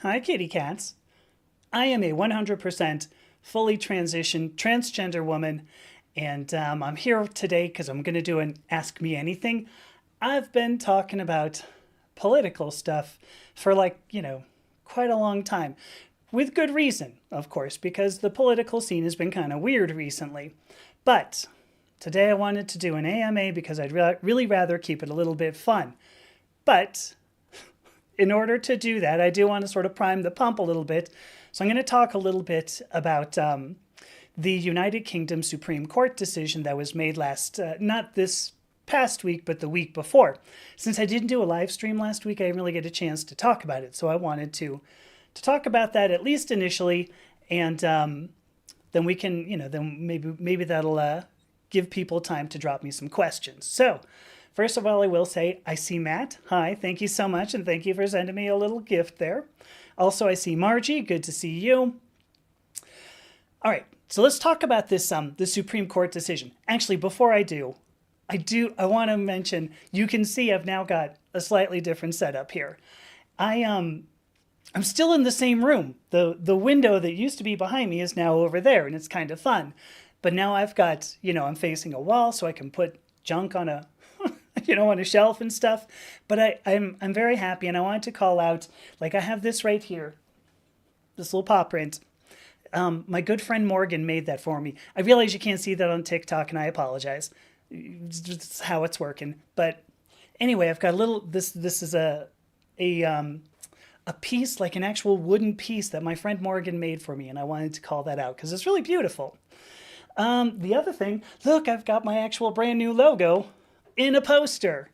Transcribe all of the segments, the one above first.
Hi, kitty cats. I am a 100% fully transitioned transgender woman, and I'm here today because I'm going to do an Ask Me Anything. I've been talking about political stuff for quite a long time. With good reason, of course, because the political scene has been kind of weird recently. But today I wanted to do an AMA because I'd really rather keep it a little bit fun. But in order to do that, I do want to sort of prime the pump a little bit. So I'm going to talk a little bit about the United Kingdom Supreme Court decision that was made not this past week, but the week before. Since I didn't do a live stream last week, I didn't really get a chance to talk about it. So I wanted to talk about that at least initially, and then we can, then maybe that'll give people time to drop me some questions. So first of all, I will say, I see Matt. Hi, thank you so much, and thank you for sending me a little gift there. Also, I see Margie. Good to see you. All right, so let's talk about this the Supreme Court decision. Actually, before I want to mention, you can see I've now got a slightly different setup here. I'm still in the same room. The window that used to be behind me is now over there, and it's kind of fun. But now I've got, I'm facing a wall, so I can put junk on a on a shelf and stuff. But I'm very happy, and I wanted to call out, I have this right here, this little paw print. My good friend Morgan made that for me. I realize you can't see that on TikTok, and I apologize. It's just how it's working. But anyway, I've got a little, this is a piece, like an actual wooden piece that my friend Morgan made for me, and I wanted to call that out because it's really beautiful. The other thing, look, I've got my actual brand new logo in a poster.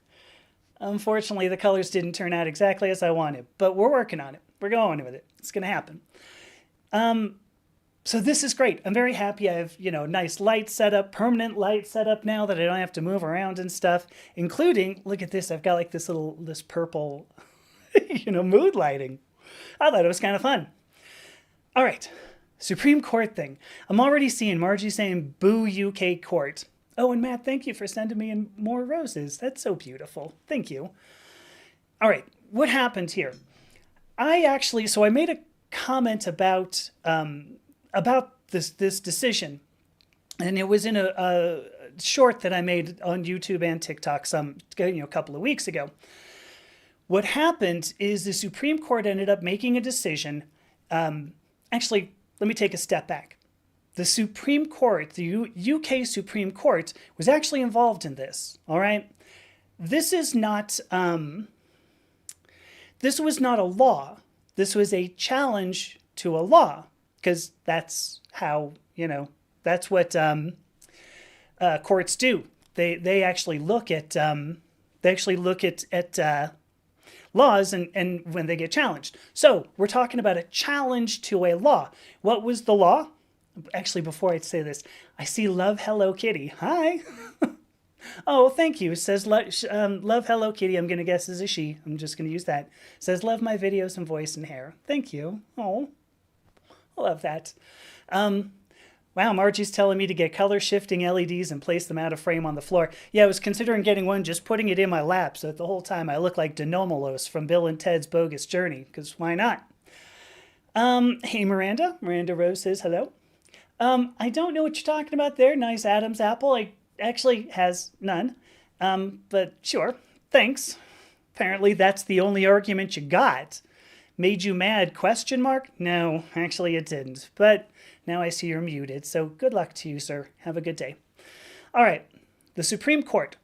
Unfortunately, the colors didn't turn out exactly as I wanted, but we're working on it. We're going with it. It's going to happen. So this is great. I'm very happy. I have, nice light setup, permanent light setup now that I don't have to move around and stuff, including, look at this. I've got this purple, mood lighting. I thought it was kind of fun. All right. Supreme Court thing. I'm already seeing Margie saying, boo UK court. Oh, and Matt, thank you for sending me in more roses. That's so beautiful. Thank you. All right, what happened here? So I made a comment about this decision, and it was in a short that I made on YouTube and TikTok a couple of weeks ago. What happened is the Supreme Court ended up making a decision. Actually, let me take a step back. The Supreme Court, the UK Supreme Court, was actually involved in this, all right? This was not a law. This was a challenge to a law, because that's how, that's what courts do. They actually look at laws and when they get challenged. So we're talking about a challenge to a law. What was the law? Actually, before I say this, I see Love Hello Kitty. Hi. Oh, thank you. It says Love Hello Kitty. I'm going to guess is a she. I'm just going to use that. It says love my videos and voice and hair. Thank you. Oh, I love that. Wow, Margie's telling me to get color shifting LEDs and place them out of frame on the floor. Yeah, I was considering getting one, just putting it in my lap so that the whole time I look like Denomolos from Bill and Ted's Bogus Journey, because why not? Hey, Miranda. Miranda Rose says hello. I don't know what you're talking about there. Nice Adam's apple. I actually has none. But sure. Thanks. Apparently that's the only argument you got. Made you mad? ? No, actually it didn't. But now I see you're muted. So good luck to you, sir. Have a good day. All right. The Supreme Court.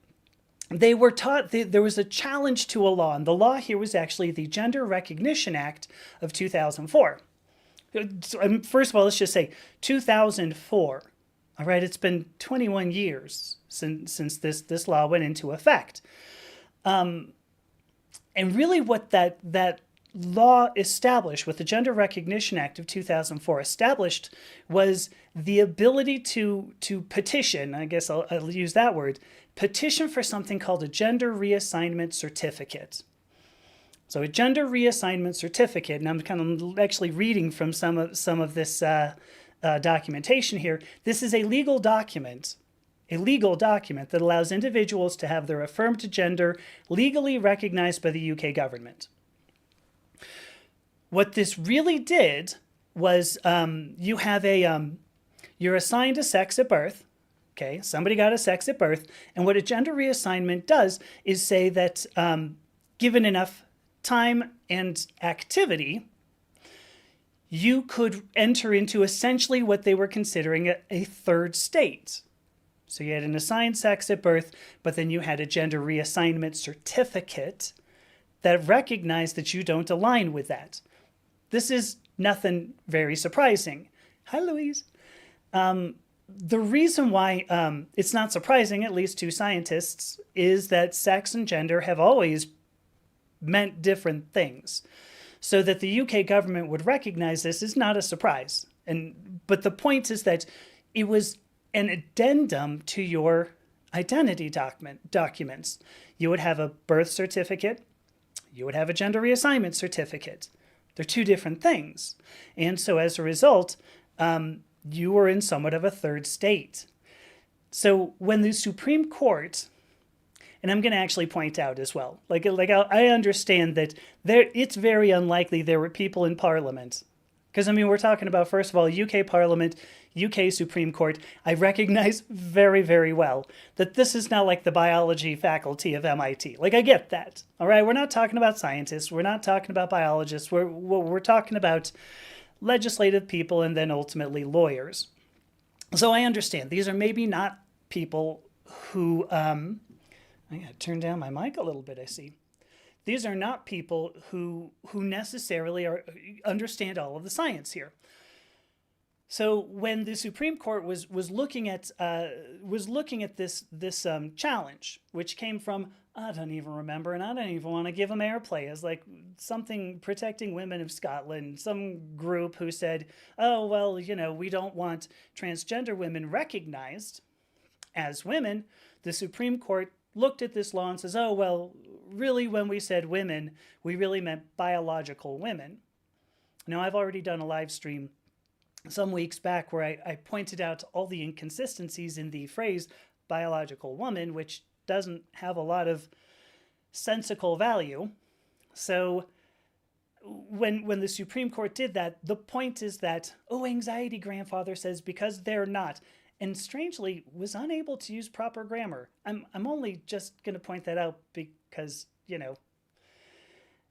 They were taught there was a challenge to a law. And the law here was actually the Gender Recognition Act of 2004. First of all, let's just say 2004. All right, it's been 21 years since this law went into effect. And really what that law established, what the Gender Recognition Act of 2004 established, was the ability to petition, I guess I'll use that word, petition for something called a gender reassignment certificate. So a gender reassignment certificate, and I'm kind of actually reading from some of this documentation here. This is a legal document that allows individuals to have their affirmed gender legally recognized by the UK government. What this really did was you have you're assigned a sex at birth. Okay, somebody got a sex at birth. And what a gender reassignment does is say that given enough time and activity, you could enter into essentially what they were considering a third state. So you had an assigned sex at birth, but then you had a gender reassignment certificate that recognized that you don't align with that. This is nothing very surprising. Hi, Louise. The reason why it's not surprising, at least to scientists, is that sex and gender have always meant different things. So that the UK government would recognize this is not a surprise. But the point is that it was an addendum to your identity documents. You would have a birth certificate. You would have a gender reassignment certificate. They're two different things. And so as a result, you were in somewhat of a third state. So when the Supreme Court, and I'm going to actually point out as well, I understand that it's very unlikely there were people in Parliament. Because, I mean, we're talking about, first of all, UK Parliament, UK Supreme Court. I recognize very, very well that this is not like the biology faculty of MIT. I get that. All right, we're not talking about scientists. We're not talking about biologists. We're talking about legislative people and then ultimately lawyers. So I understand these are maybe not people who, I gotta turn down my mic a little bit, I see. These are not people who necessarily understand all of the science here. So when the Supreme Court was looking at this challenge, which came from, I don't even remember, and I don't even want to give them airplay, as like something protecting women of Scotland, some group who said, oh, well, we don't want transgender women recognized as women. The Supreme Court looked at this law and says, oh, well, really, when we said women, we really meant biological women. Now, I've already done a live stream some weeks back where I pointed out all the inconsistencies in the phrase biological woman, which doesn't have a lot of sensical value. So when the Supreme Court did that, the point is that, anxiety grandfather says because they're not, and strangely was unable to use proper grammar. I'm only just going to point that out because,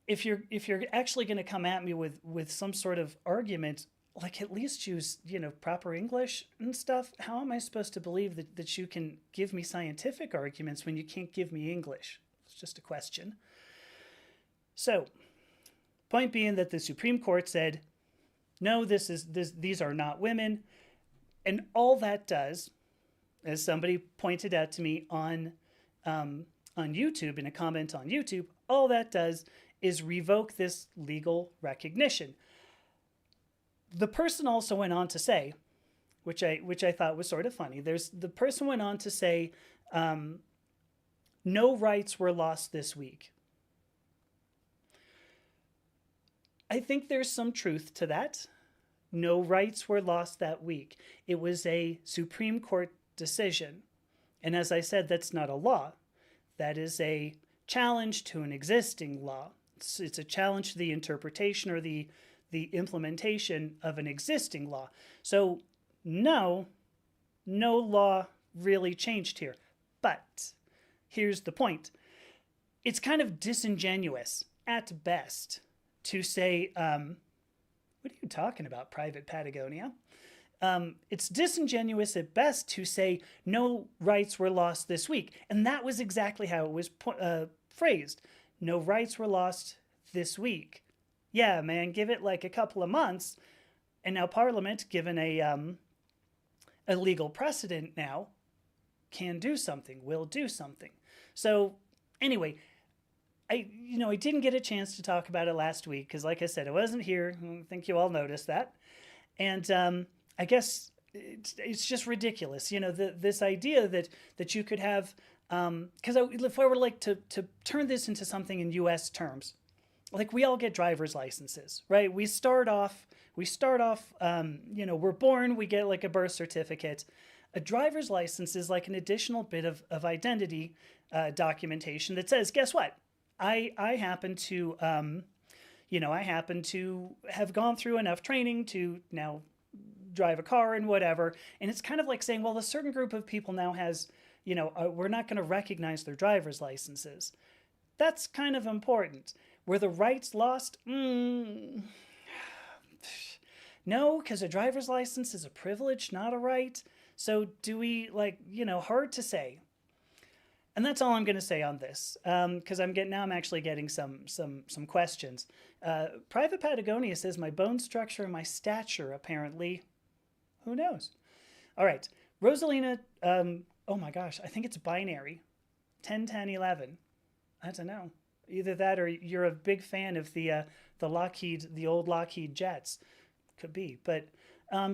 if you're actually going to come at me with some sort of argument, at least use, proper English and stuff. How am I supposed to believe that you can give me scientific arguments when you can't give me English? It's just a question. So, point being that the Supreme Court said, no, these are not women. And all that does, as somebody pointed out to me on YouTube, in a comment on YouTube, all that does is revoke this legal recognition. The person also went on to say, which I thought was sort of funny, the person went on to say, no rights were lost this week. I think there's some truth to that. No rights were lost that week. It was a Supreme Court decision. And as I said, that's not a law. That is a challenge to an existing law. It's a challenge to the interpretation or the implementation of an existing law. So no law really changed here. But here's the point. It's kind of disingenuous at best to say, what are you talking about, Private Patagonia? It's disingenuous at best to say no rights were lost this week. And that was exactly how it was phrased. No rights were lost this week. Yeah, man, give it like a couple of months. And now Parliament, given a legal precedent now, can do something, will do something. So anyway, I didn't get a chance to talk about it last week because, like I said, I wasn't here. I think you all noticed that. And I guess it's just ridiculous, this idea that you could have, because if I were to turn this into something in U.S. terms, we all get driver's licenses, right? We start off, we're born, we get a birth certificate. A driver's license is like an additional bit of identity documentation that says, guess what? I happen to I happen to have gone through enough training to now drive a car and whatever. And it's kind of like saying, well, a certain group of people now has, we're not going to recognize their driver's licenses. That's kind of important. Were the rights lost? No, because a driver's license is a privilege, not a right. So do we, hard to say. And that's all I'm going to say on this, because I'm actually getting some questions. Private Patagonia says my bone structure and my stature, apparently. Who knows? All right. Rosalina, oh my gosh, I think it's binary. 10, 10, 11. I don't know. Either that or you're a big fan of the old Lockheed jets. Could be. But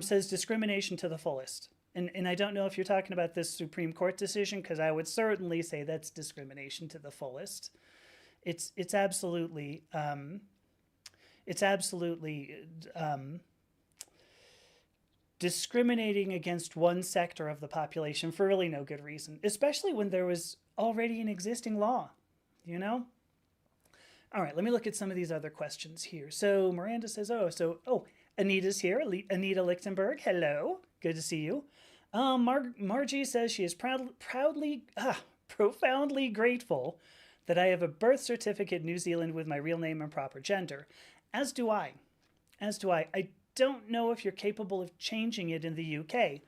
says discrimination to the fullest. And I don't know if you're talking about this Supreme Court decision, because I would certainly say that's discrimination to the fullest. It's absolutely discriminating against one sector of the population for really no good reason, especially when there was already an existing law, All right, let me look at some of these other questions here. So Miranda says, Anita's here. Anita Lichtenberg, hello. Good to see you. Margie says she is profoundly grateful that I have a birth certificate in New Zealand with my real name and proper gender. As do I. I don't know if you're capable of changing it in the UK.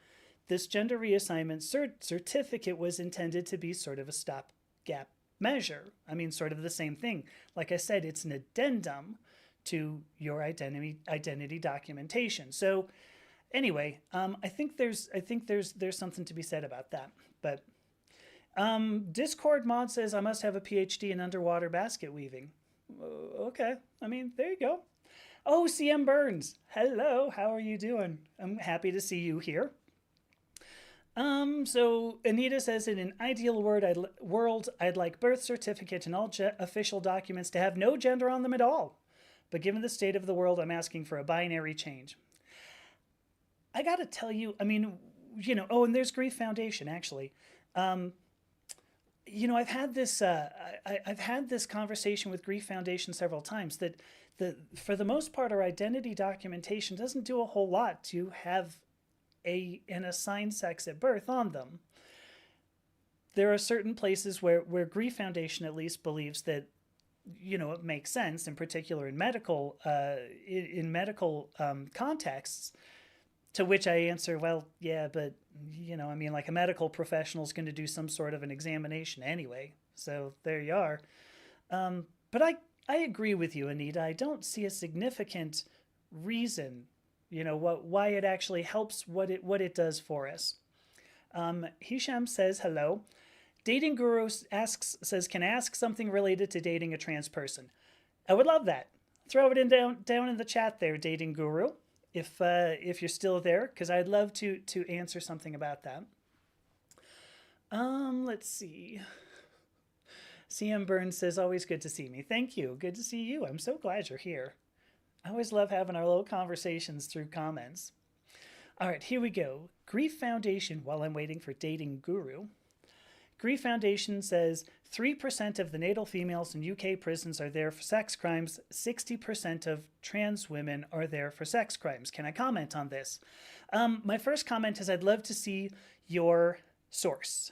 This gender reassignment certificate was intended to be sort of a stopgap measure. I mean, sort of the same thing. Like I said, it's an addendum to your identity documentation. So anyway, I think there's something to be said about that. But Discord mod says I must have a PhD in underwater basket weaving. Okay, I mean, there you go. Oh, CM Burns, hello, how are you doing? I'm happy to see you here. So Anita says, in an ideal world, I'd like birth certificate and all official documents to have no gender on them at all. But given the state of the world, I'm asking for a binary change. I gotta tell you, I mean, and there's Grief Foundation, actually. I've had this conversation with Grief Foundation several times that for the most part, our identity documentation doesn't do a whole lot to have an assigned sex at birth on them. There are certain places where Grief Foundation at least believes that it makes sense, in particular in medical contexts. To which I answer, well, yeah, but, like a medical professional is going to do some sort of an examination anyway. So there you are. But I agree with you, Anita. I don't see a significant reason, why it actually helps what it does for us. Hisham says, hello. Dating Guru says, can I ask something related to dating a trans person? I would love that. Throw it down in the chat there, Dating Guru. If you're still there, because I'd love to answer something about that. Let's see. CM Burns says, always good to see me. Thank you. Good to see you. I'm so glad you're here. I always love having our little conversations through comments. All right, here we go. Grief Foundation, while I'm waiting for Dating Guru. Grief Foundation says 3% of the natal females in UK prisons are there for sex crimes. 60% of trans women are there for sex crimes. Can I comment on this? My first comment is I'd love to see your source.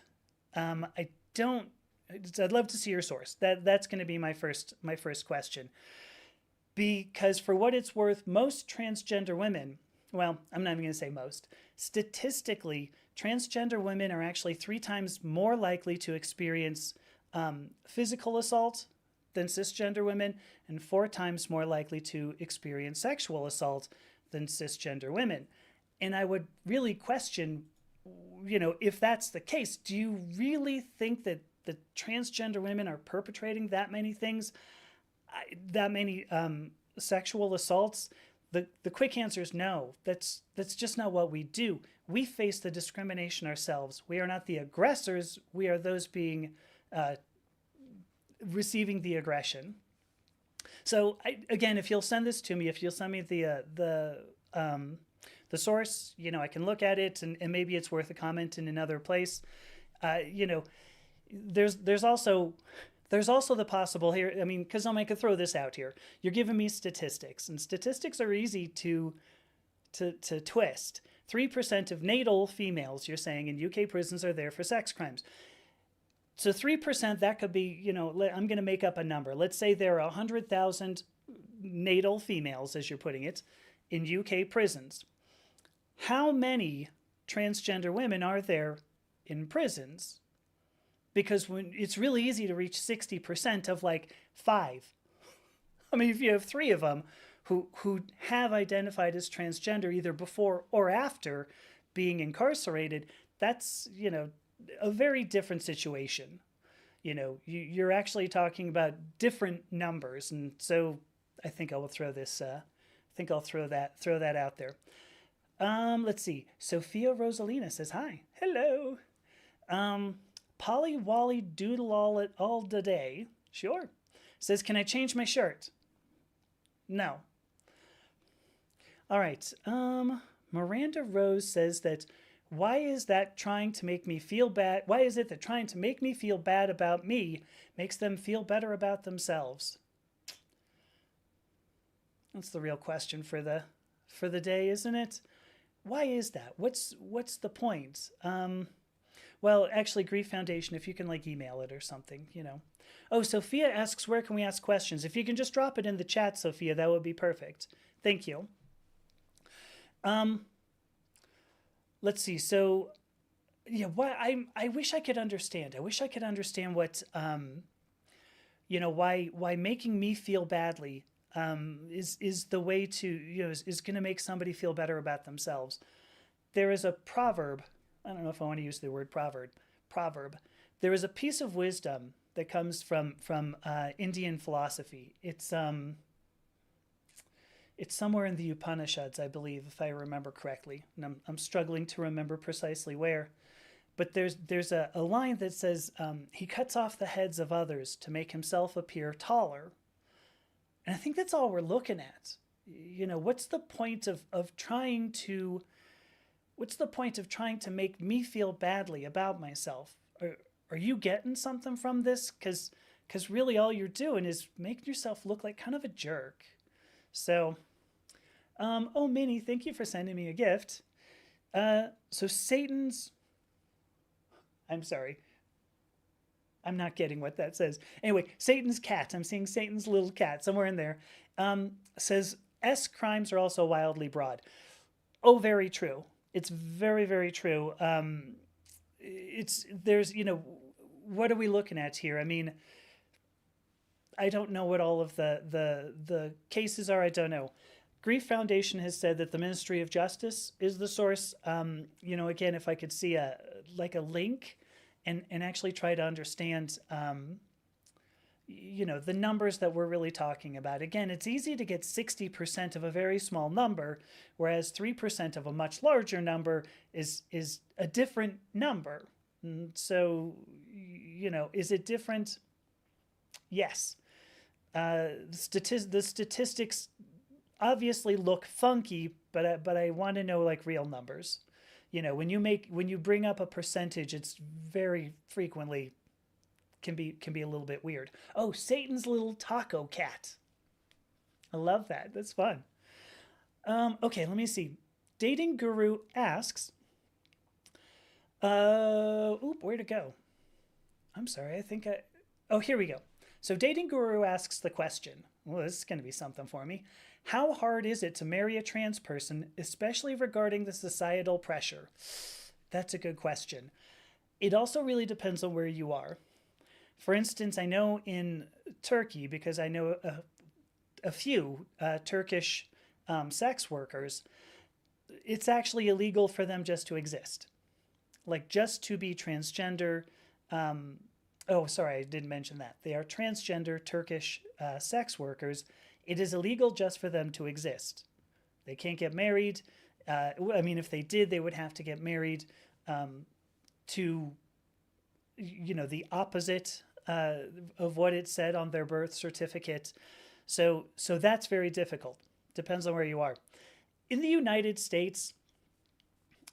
I'd love to see your source. That's going to be my first question. Because for what it's worth, most transgender women, well, I'm not even going to say most. Statistically, transgender women are actually 3 times more likely to experience physical assault than cisgender women, and 4 times more likely to experience sexual assault than cisgender women. And I would really question, if that's the case, do you really think that the transgender women are perpetrating that many things, that many sexual assaults? The quick answer is no. That's just not what we do. We face the discrimination ourselves. We are not the aggressors. We are those being receiving the aggression. So again, if you'll send this to me, if you'll send me the source, I can look at it and maybe it's worth a comment in another place. There's also There's also the possible here, I mean, because I could throw this out here. You're giving me statistics, and statistics are easy to twist. 3% of natal females, you're saying, in UK prisons are there for sex crimes. So 3%, that could be, I'm going to make up a number. Let's say there are 100,000 natal females, as you're putting it, in UK prisons. How many transgender women are there in prisons? Because it's really easy to reach 60% of like 5. I mean, if you have 3 of them who have identified as transgender either before or after being incarcerated, that's, a very different situation. You're actually talking about different numbers. And so I think I will throw this, I think I'll throw that out there. Let's see. Sophia Rosalina says, hi. Hello. Polly Wally Doodle all the day. Sure. Says, can I change my shirt? No. All right. Miranda Rose says that why is that trying to make me feel bad? Why is it that trying to make me feel bad about me makes them feel better about themselves? That's the real question for the day, isn't it? Why is that? What's the point? Well, actually, Grief Foundation, if you can email it or something, Oh, Sophia asks, where can we ask questions? If you can just drop it in the chat, Sophia, that would be perfect. Thank you. Let's see. So, yeah, I wish I could understand. I wish I could understand what, why making me feel badly is the way to, is going to make somebody feel better about themselves. There is a proverb. I don't know if I want to use the word proverb. There is a piece of wisdom that comes from Indian philosophy. It's somewhere in the Upanishads, I believe, if I remember correctly. And I'm struggling to remember precisely where. But there's a line that says, he cuts off the heads of others to make himself appear taller. And I think that's all we're looking at. What's the point of trying to... What's the point of trying to make me feel badly about myself? Are you getting something from this? Because really all you're doing is making yourself look like kind of a jerk. So, oh, Minnie, thank you for sending me a gift. So Satan's... I'm sorry. I'm not getting what that says. Anyway, Satan's cat. I'm seeing Satan's little cat somewhere in there. Says, S crimes are also wildly broad. Oh, very true. It's very, very true. What are we looking at here? I mean, I don't know what all of the cases are. I don't know. Grief Foundation has said that the Ministry of Justice is the source. Again, if I could see a link and actually try to understand, the numbers that we're really talking about. Again, it's easy to get 60% of a very small number, whereas 3% of a much larger number is a different number. So, is it different? Yes. The statistics obviously look funky, but I want to know real numbers. When you bring up a percentage, it's very frequently can be a little bit weird. Oh, Satan's little taco cat. I love that. That's fun. Okay, let me see. Dating Guru asks, where'd it go? I'm sorry, oh, here we go. So Dating Guru asks the question, well, this is going to be something for me. How hard is it to marry a trans person, especially regarding the societal pressure? That's a good question. It also really depends on where you are. For instance, I know in Turkey, because I know a few Turkish sex workers, it's actually illegal for them just to exist. Just to be transgender. Oh, sorry, I didn't mention that. They are transgender Turkish sex workers. It is illegal just for them to exist. They can't get married. If they did, they would have to get married to, the opposite of what it said on their birth certificate. So that's very difficult. Depends on where you are. In the United States,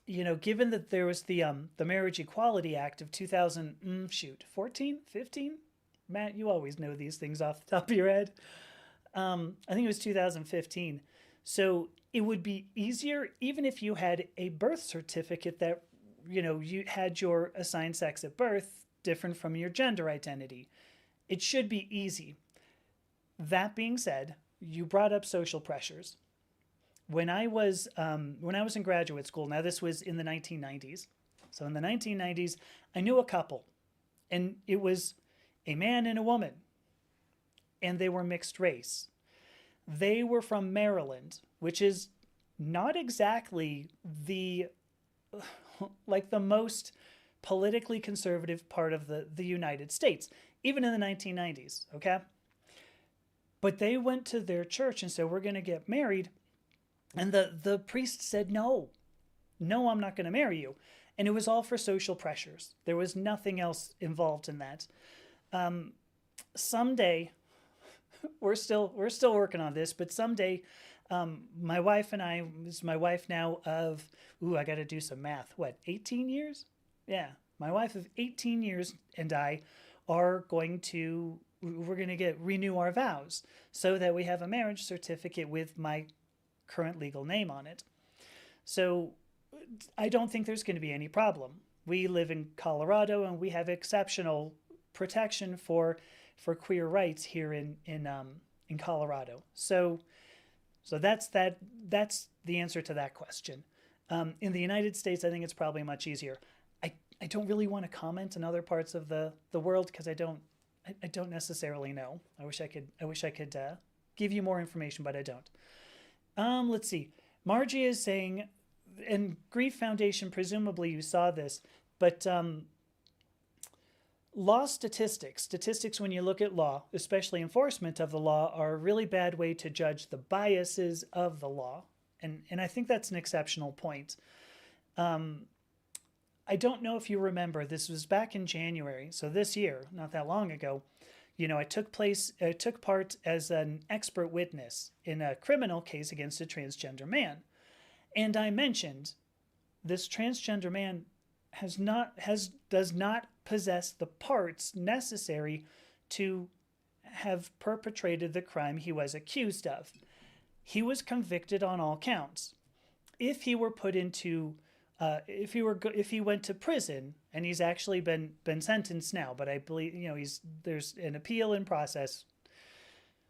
given that there was the Marriage Equality Act of 2014, 15? Matt, you always know these things off the top of your head. I think it was 2015. So it would be easier even if you had a birth certificate that, you had your assigned sex at birth different from your gender identity. It should be easy. That being said, you brought up social pressures. When I was in graduate school, now this was in the 1990s. So in the 1990s, I knew a couple, and it was a man and a woman, and they were mixed race. They were from Maryland, which is not exactly the like the most politically conservative part of the United States, even in the 1990s, okay? But they went to their church and said, "We're going to get married." And the priest said, "No, no, I'm not going to marry you." And it was all for social pressures. There was nothing else involved in that. Someday, we're still working on this, but someday, my wife and I, this is my wife now of, I got to do some math. What, 18 years? Yeah, my wife of 18 years and I are we're going to renew our vows so that we have a marriage certificate with my current legal name on it. So I don't think there's going to be any problem. We live in Colorado and we have exceptional protection for queer rights here in Colorado. So that's the answer to that question. In the United States, I think it's probably much easier. I don't really want to comment on other parts of the world because I don't necessarily know. I wish I could give you more information, but I don't. Let's see. Margie is saying, and Grief Foundation, presumably you saw this, but law statistics when you look at law, especially enforcement of the law, are a really bad way to judge the biases of the law. And I think that's an exceptional point. I don't know if you remember, this was back in January, so this year, not that long ago. I took part as an expert witness in a criminal case against a transgender man. And I mentioned this transgender man does not possess the parts necessary to have perpetrated the crime he was accused of. He was convicted on all counts. If he were put into if he went to prison, and he's actually been sentenced now, but I believe there's an appeal in process.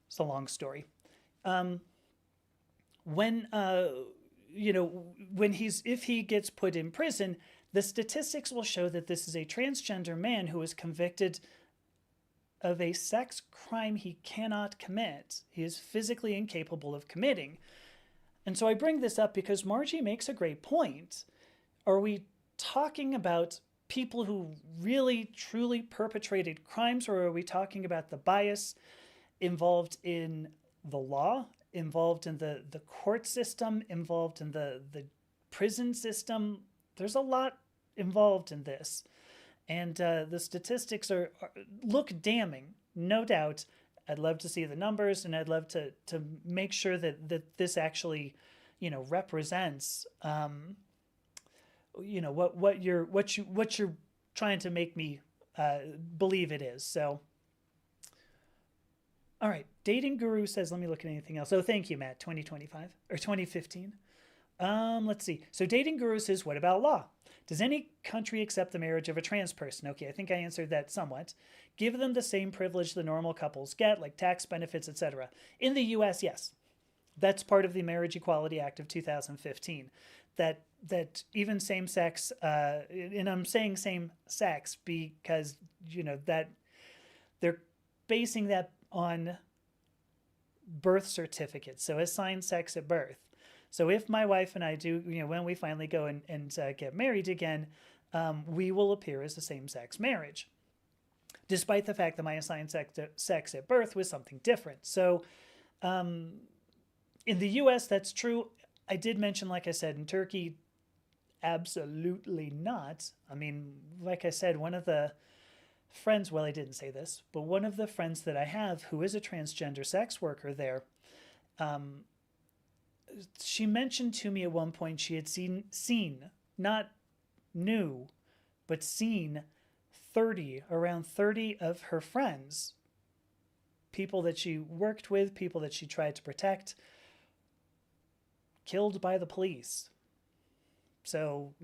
It's a long story. When if he gets put in prison, the statistics will show that this is a transgender man who is convicted of a sex crime he cannot commit. He is physically incapable of committing. And so I bring this up because Margie makes a great point. Are we talking about people who really, truly perpetrated crimes, or are we talking about the bias involved in the law, involved in the court system, involved in the prison system? There's a lot involved in this. And the statistics look damning, no doubt. I'd love to see the numbers, and I'd love to make sure that this actually, represents what you're trying to make me believe it is. So, all right, Dating Guru says, let me look at anything else. Oh, thank you, Matt. 2025 or 2015. Let's see. So Dating Guru says, what about law? Does any country accept the marriage of a trans person? Okay, I think I answered that somewhat. Give them the same privilege the normal couples get, like tax benefits, etc. In the U.S., yes. That's part of the Marriage Equality Act of 2015. That even same-sex, and I'm saying same-sex because, that they're basing that on birth certificates, so assigned sex at birth. So if my wife and I do, when we finally go and get married again, we will appear as a same-sex marriage, despite the fact that my assigned sex at birth was something different. So in the U.S., that's true. I did mention, like I said, in Turkey, absolutely not. I mean, like I said, one of the friends, well, I didn't say this, but one of the friends that I have who is a transgender sex worker there, she mentioned to me at one point she had seen, not knew, but seen around 30 of her friends, people that she worked with, people that she tried to protect, killed by the police. So,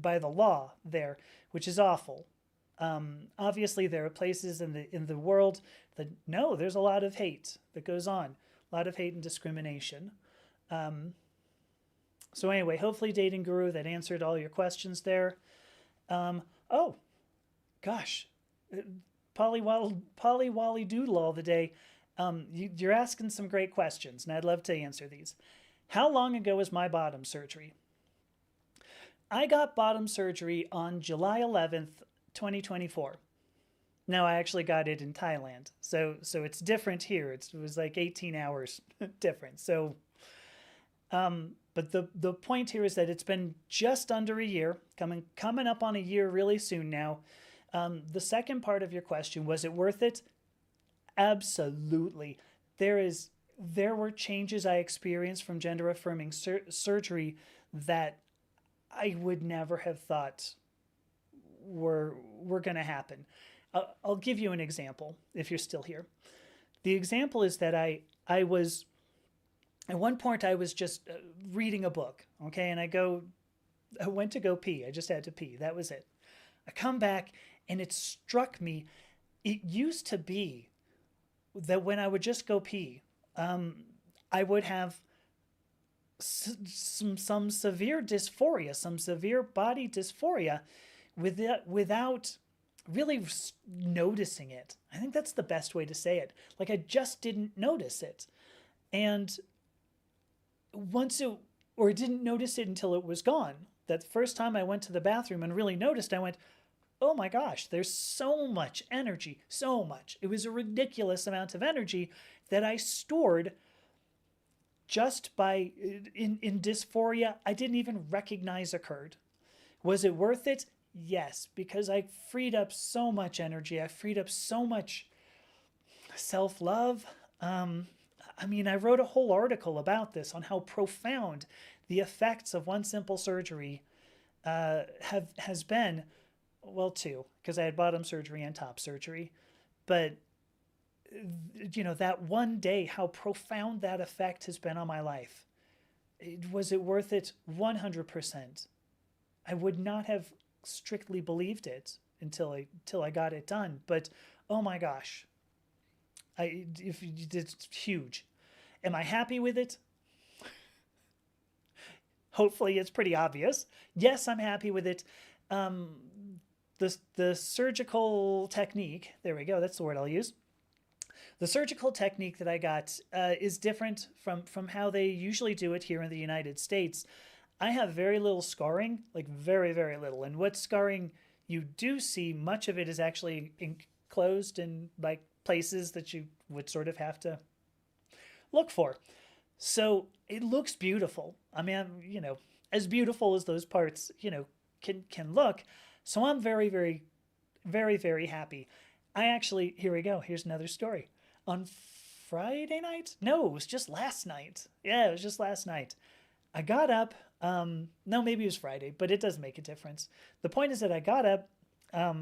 by the law there, which is awful. Obviously, there are places in the world that no, there's a lot of hate that goes on, a lot of hate and discrimination. So anyway, hopefully, Dating Guru, that answered all your questions there. Oh, gosh, Polly Wally Doodle all the day. You're asking some great questions, and I'd love to answer these. How long ago was my bottom surgery? I got bottom surgery on July 11th, 2024. Now, I actually got it in Thailand. So it's different here. It was like 18 hours different. So, but the point here is that it's been just under a year, coming up on a year really soon now. The second part of your question, was it worth it? Absolutely. There were changes I experienced from gender affirming surgery that I would never have thought were going to happen. I'll give you an example if you're still here. The example is that I was, at one point I was just reading a book, okay, and I went to go pee. I just had to pee. That was it. I come back and it struck me. It used to be that when I would just go pee, I would have some severe dysphoria, some severe body dysphoria without really noticing it. I think that's the best way to say it. Like I just didn't notice it. And didn't notice it until it was gone. That first time I went to the bathroom and really noticed, I went, oh my gosh, there's so much energy, so much. It was a ridiculous amount of energy that I stored just by in dysphoria I didn't even recognize occurred. Was it worth it? Yes, because I freed up so much energy. I freed up so much self-love. I wrote a whole article about this on how profound the effects of one simple surgery has been. Well, two, because I had bottom surgery and top surgery. But that one day, how profound that effect has been on my life. Was it worth it? 100%. I would not have strictly believed it until I got it done. But oh my gosh, it's huge. Am I happy with it? Hopefully, it's pretty obvious. Yes, I'm happy with it. The surgical technique. There we go. That's the word I'll use. The surgical technique that I got is different from how they usually do it here in the United States. I have very little scarring, like very, very little. And what scarring you do see, much of it is actually enclosed in like places that you would sort of have to look for. So it looks beautiful. As beautiful as those parts, can look. So I'm very, very, very, very happy. Here we go. Here's another story. On Friday night? No, it was just last night. Yeah, it was just last night. I got up. No, maybe it was Friday, but it does make a difference. The point is that I got up. I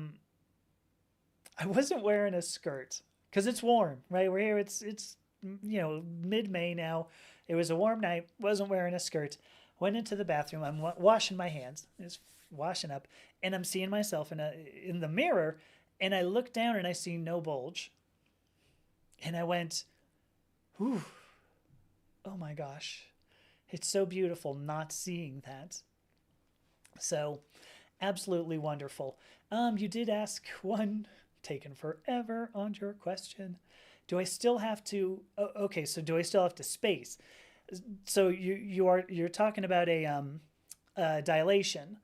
wasn't wearing a skirt because it's warm, right? We're here. It's mid-May now. It was a warm night. Wasn't wearing a skirt. Went into the bathroom. I'm washing my hands. Just washing up, and I'm seeing myself in the mirror. And I look down and I see no bulge. And I went, "Ooh, oh my gosh. It's so beautiful not seeing that." So, absolutely wonderful. You did ask one, taken forever on your question. Do I still have to, okay, so do I still have to space? So you're talking about a dilation.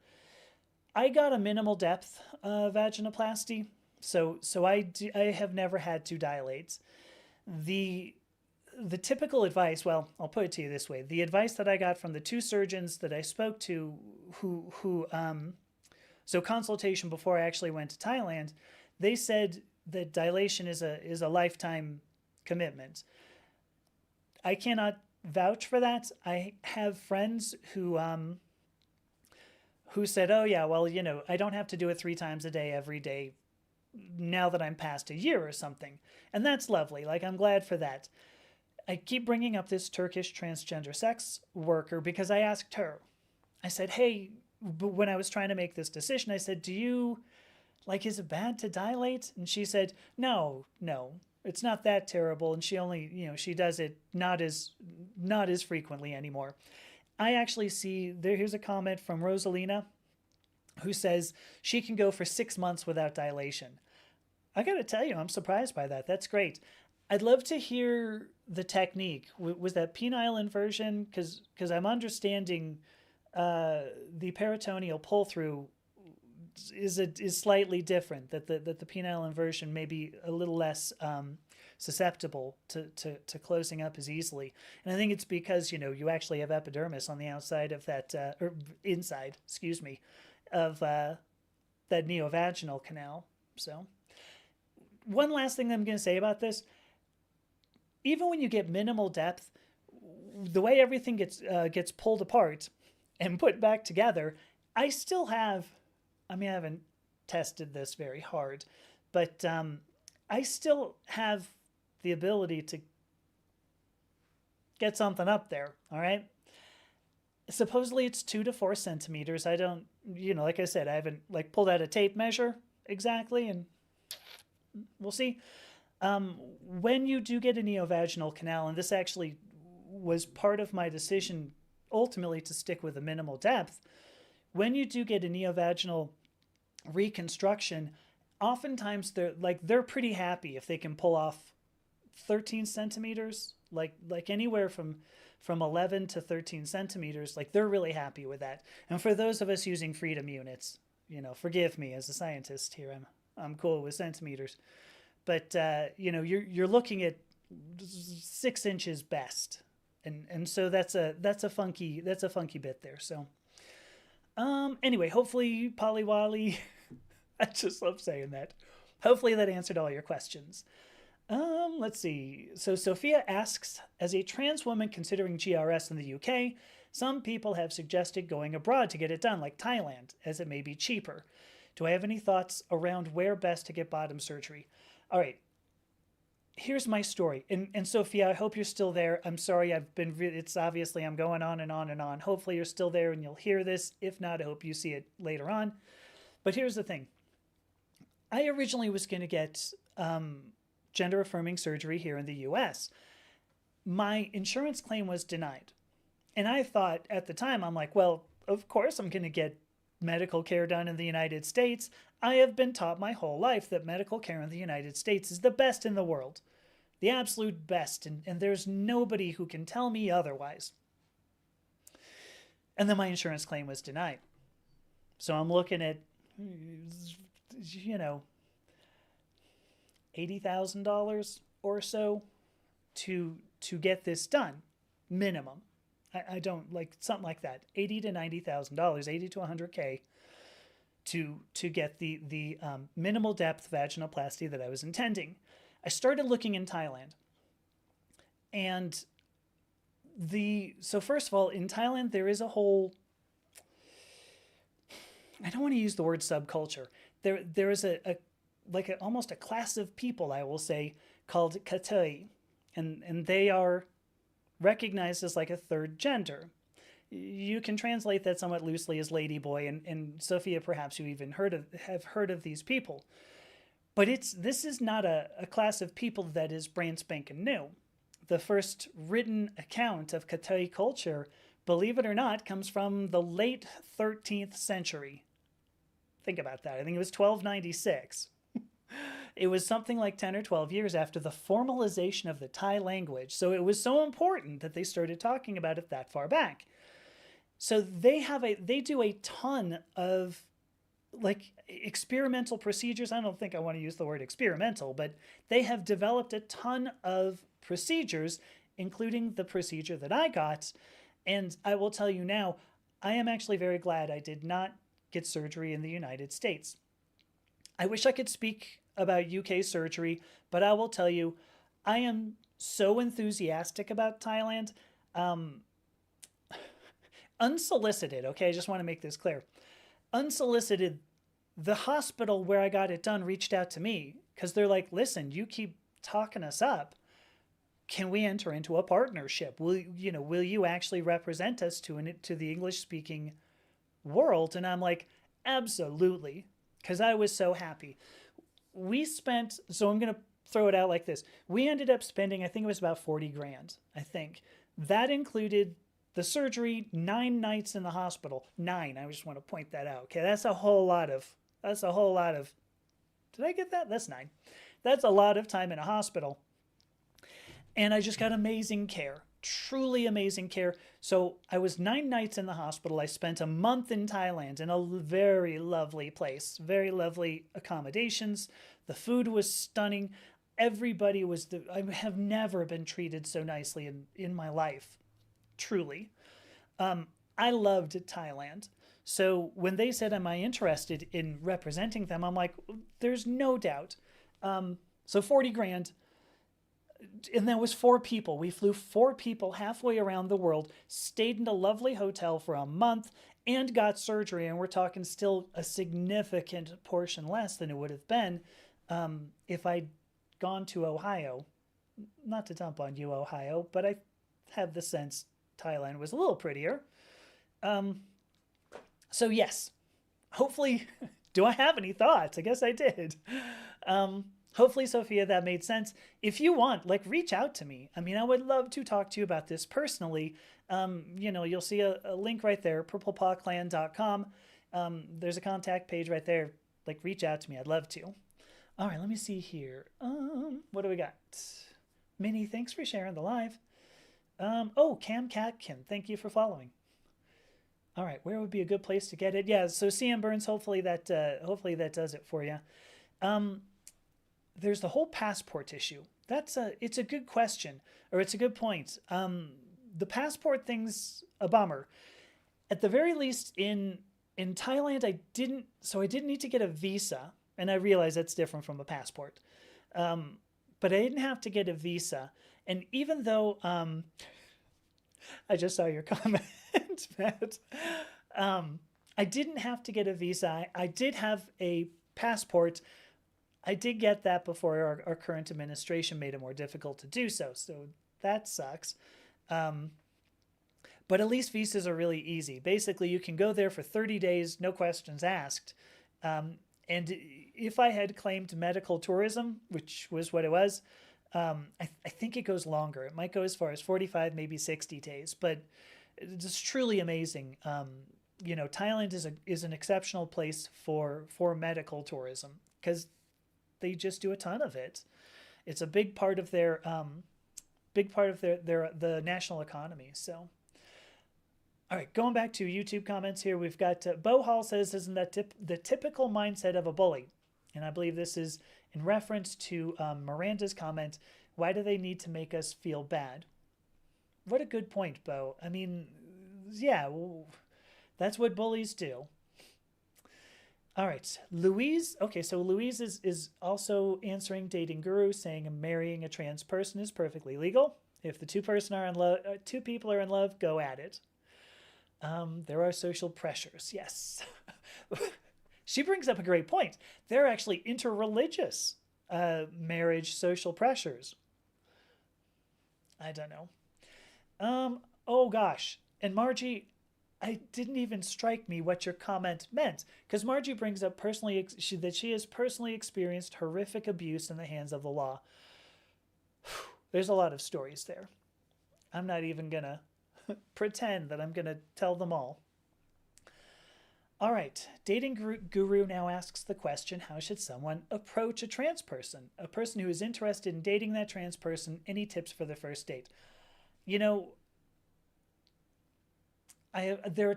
I got a minimal depth vaginoplasty. So I have never had to dilate. The typical advice, well, I'll put it to you this way. The advice that I got from the two surgeons that I spoke to so consultation before I actually went to Thailand, they said that dilation is a lifetime commitment. I cannot vouch for that. I have friends who said, "Oh yeah, well, I don't have to do it 3 times a day every day now that I'm past a year or something. And that's lovely. Like, I'm glad for that. I keep bringing up this Turkish transgender sex worker because I asked her, I said, hey, when I was trying to make this decision, I said, do you, like, is it bad to dilate? And she said, no, no, it's not that terrible. And she only, she does it not as frequently anymore. I actually see there. Here's a comment from Rosalina who says she can go for 6 months without dilation. I got to tell you, I'm surprised by that. That's great. I'd love to hear the technique. Was that penile inversion? Because I'm understanding the peritoneal pull through is slightly different. That the penile inversion may be a little less susceptible to closing up as easily. And I think it's because you actually have epidermis on the outside of that or inside, excuse me, of that neovaginal canal. So one last thing that I'm going to say about this: even when you get minimal depth, the way everything gets pulled apart and put back together, I still have. I mean, I haven't tested this very hard, but I still have the ability to get something up there. All right. Supposedly it's 2 to 4 centimeters. I don't, like I said, I haven't pulled out a tape measure exactly, and we'll see. When you do get a neovaginal canal, and this actually was part of my decision ultimately to stick with a minimal depth, when you do get a neovaginal reconstruction, oftentimes they're pretty happy if they can pull off 13 centimeters, like anywhere from 11 to 13 centimeters. Like, they're really happy with that. And for those of us using freedom units, forgive me as a scientist here. I'm cool with centimeters, but you're looking at 6 inches best, and so that's a funky bit there. So anyway, hopefully Polly Wally, I just love saying that. Hopefully that answered all your questions. Let's see. So Sophia asks, as a trans woman considering GRS in the UK, some people have suggested going abroad to get it done, like Thailand, as it may be cheaper. Do I have any thoughts around where best to get bottom surgery? All right. Here's my story. And Sophia, I hope you're still there. I'm sorry, it's obviously I'm going on and on and on. Hopefully you're still there and you'll hear this. If not, I hope you see it later on. But here's the thing. I originally was going to get gender affirming surgery here in the US. My insurance claim was denied. And I thought at the time, I'm like, well, of course I'm going to get medical care done in the United States. I have been taught my whole life that medical care in the United States is the best in the world, the absolute best, and there's nobody who can tell me otherwise. And then my insurance claim was denied. So I'm looking at, $80,000 or so to get this done, minimum. I don't like something like that, $80,000 to $90,000, 80 to 100K to get the minimal depth vaginoplasty that I was intending. I started looking in Thailand, and so first of all, in Thailand there is a whole, I don't want to use the word subculture. There is almost a class of people, I will say, called Katay, and they are recognized as like a third gender. You can translate that somewhat loosely as ladyboy, and Sophia, perhaps you even have heard of these people. But this is not a class of people that is brand spanking new. The first written account of Katay culture, believe it or not, comes from the late 13th century. Think about that. I think it was 1296. It was something like 10 or 12 years after the formalization of the Thai language. So it was so important that they started talking about it that far back. So they do a ton of experimental procedures. I don't think I want to use the word experimental, but they have developed a ton of procedures, including the procedure that I got. And I will tell you now, I am actually very glad I did not get surgery in the United States. I wish I could speak about UK surgery, but I will tell you, I am so enthusiastic about Thailand. Unsolicited, okay? I just want to make this clear. Unsolicited, the hospital where I got it done reached out to me because they're like, listen, you keep talking us up. Can we enter into a partnership? Will you actually represent us to the English speaking world? And I'm like, absolutely. Because I was so happy. So I'm going to throw it out like this. We ended up spending, I think it was about 40 grand, I think. That included the surgery, 9 nights in the hospital. 9, I just want to point that out. Okay, that's a whole lot of, did I get that? That's 9. That's a lot of time in a hospital. And I just got amazing care, truly amazing care. So I was 9 nights in the hospital. I spent a month in Thailand in a very lovely place, very lovely accommodations. The food was stunning. I have never been treated so nicely in my life, truly. I loved Thailand. So when they said, am I interested in representing them? I'm like, there's no doubt. So 40 grand, and that was 4 people. We flew 4 people halfway around the world, stayed in a lovely hotel for a month, and got surgery. And we're talking still a significant portion less than it would have been if I'd gone to Ohio. Not to dump on you, Ohio, but I have the sense Thailand was a little prettier. So yes, hopefully, do I have any thoughts? I guess I did. Hopefully, Sophia, that made sense. If you want, reach out to me. I mean, I would love to talk to you about this personally. You'll see a link right there, purplepawclan.com. There's a contact page right there. Reach out to me. I'd love to. All right, let me see here. What do we got? Minnie, thanks for sharing the live. Cam Catkin, thank you for following. All right, where would be a good place to get it? Yeah, so CM Burns, hopefully that does it for you. There's the whole passport issue. It's a good question, or it's a good point. The passport thing's a bummer. At the very least, in Thailand, I didn't need to get a visa, and I realize that's different from a passport. But I didn't have to get a visa, and even though I just saw your comment, Matt. I didn't have to get a visa. I did have a passport. I did get that before our current administration made it more difficult to do so. So that sucks. But at least visas are really easy. Basically, you can go there for 30 days, no questions asked. And if I had claimed medical tourism, which was what it was, I think it goes longer. It might go as far as 45, maybe 60 days. But it's truly amazing. Thailand is an exceptional place for medical tourism because they just do a ton of it. It's a big part of their the national economy. So, all right, going back to YouTube comments here, we've got Bo Hall says, "Isn't that the typical mindset of a bully?" And I believe this is in reference to Miranda's comment. Why do they need to make us feel bad? What a good point, Bo. I mean, yeah, that's what bullies do. All right, Louise. Okay, so Louise is also answering Dating Guru, saying marrying a trans person is perfectly legal. If the two people are in love, go at it. There are social pressures. Yes. She brings up a great point. There are actually interreligious marriage social pressures. I don't know. Oh gosh. And Margie, it didn't even strike me what your comment meant, because Margie brings up that she has personally experienced horrific abuse in the hands of the law. There's a lot of stories there. I'm not even gonna pretend that I'm gonna tell them all. All right, Dating Guru now asks the question, how should someone approach a trans person? A person who is interested in dating that trans person, any tips for the first date? There are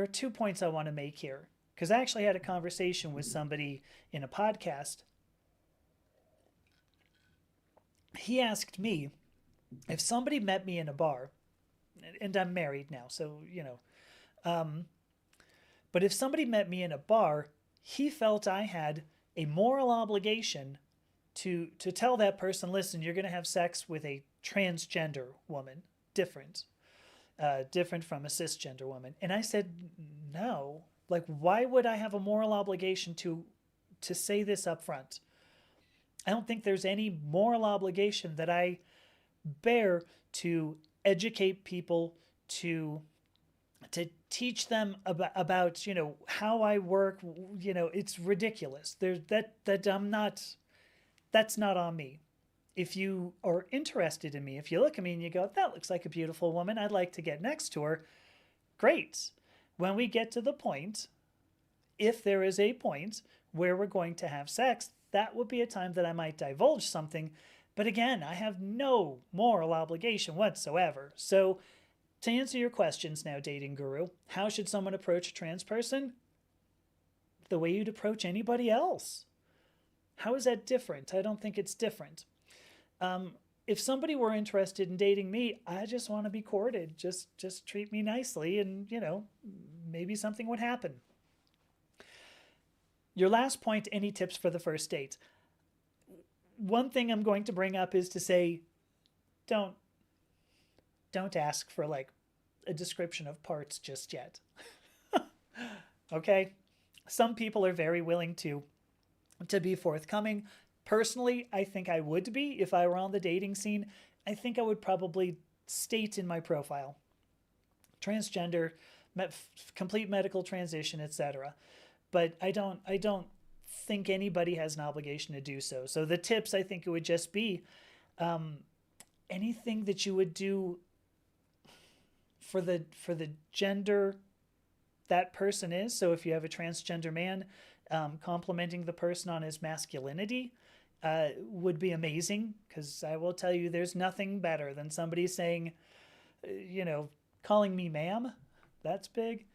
two points I want to make here, because I actually had a conversation with somebody in a podcast. He asked me if somebody met me in a bar, and I'm married now, so but if somebody met me in a bar, he felt I had a moral obligation to tell that person, listen, you're going to have sex with a transgender woman, different from a cisgender woman. And I said, no, Like, why would I have a moral obligation to say this up front? I don't think there's any moral obligation that I bear to educate people, to teach them about how I work. It's ridiculous. That's not on me. If you are interested in me, if you look at me and you go, that looks like a beautiful woman, I'd like to get next to her, great. When we get to the point, if there is a point where we're going to have sex, that would be a time that I might divulge something. But again, I have no moral obligation whatsoever. So, to answer your questions now, dating guru, how should someone approach a trans person? The way you'd approach anybody else. How is that different? I don't think it's different. If somebody were interested in dating me, I just want to be courted. Just treat me nicely, and maybe something would happen. Your last point, any tips for the first date? One thing I'm going to bring up is to say, don't ask for like a description of parts just yet. Okay? Some people are very willing to be forthcoming. Personally, I think I would be if I were on the dating scene. I think I would probably state in my profile, transgender, complete medical transition, etc. But I don't think anybody has an obligation to do so. So the tips, I think it would just be anything that you would do for the gender that person is. So if you have a transgender man, complimenting the person on his masculinity would be amazing, because I will tell you there's nothing better than somebody saying, calling me ma'am. That's big.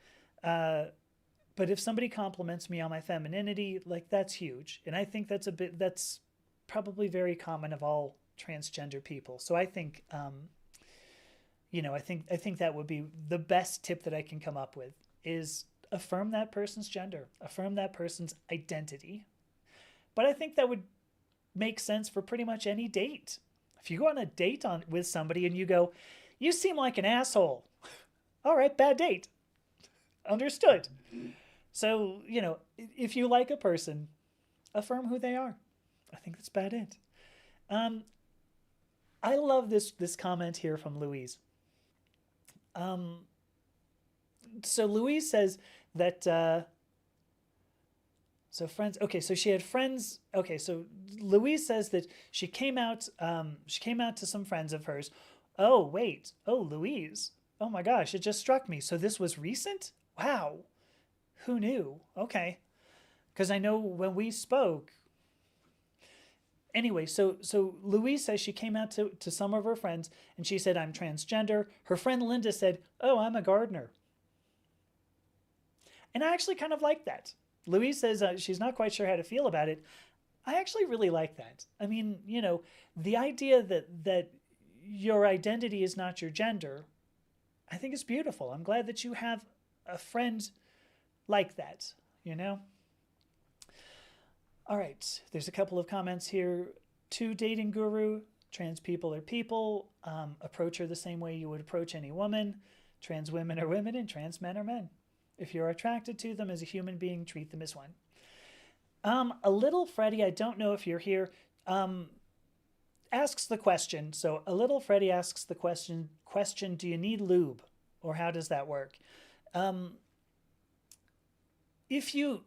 But if somebody compliments me on my femininity, like, that's huge. And I think that's probably very common of all transgender people. So I think, I think that would be the best tip that I can come up with, is affirm that person's gender, affirm that person's identity. But I think that would make sense for pretty much any date. If you go on a date with somebody and you go, you seem like an asshole. All right, bad date. Understood. So, if you like a person, affirm who they are. I think that's about it. I love this comment here from Louise. So Louise says that so friends. Okay, so she had friends. Okay, so Louise says that she came out to some friends of hers. Oh wait. Oh, Louise. Oh my gosh, it just struck me. So this was recent? Wow. Who knew? Okay. Because I know when we spoke. Anyway, so Louise says she came out to some of her friends and she said, I'm transgender. Her friend Linda said, oh, I'm a gardener. And I actually kind of like that. Louise says she's not quite sure how to feel about it. I actually really like that. I mean, the idea that your identity is not your gender, I think is beautiful. I'm glad that you have a friend like that, All right, there's a couple of comments here. To dating guru, trans people are people. Approach her the same way you would approach any woman. Trans women are women and trans men are men. If you're attracted to them as a human being, treat them as one. A little Freddie, I don't know if you're here, asks the question. So a little Freddie asks the question, do you need lube? Or how does that work? If you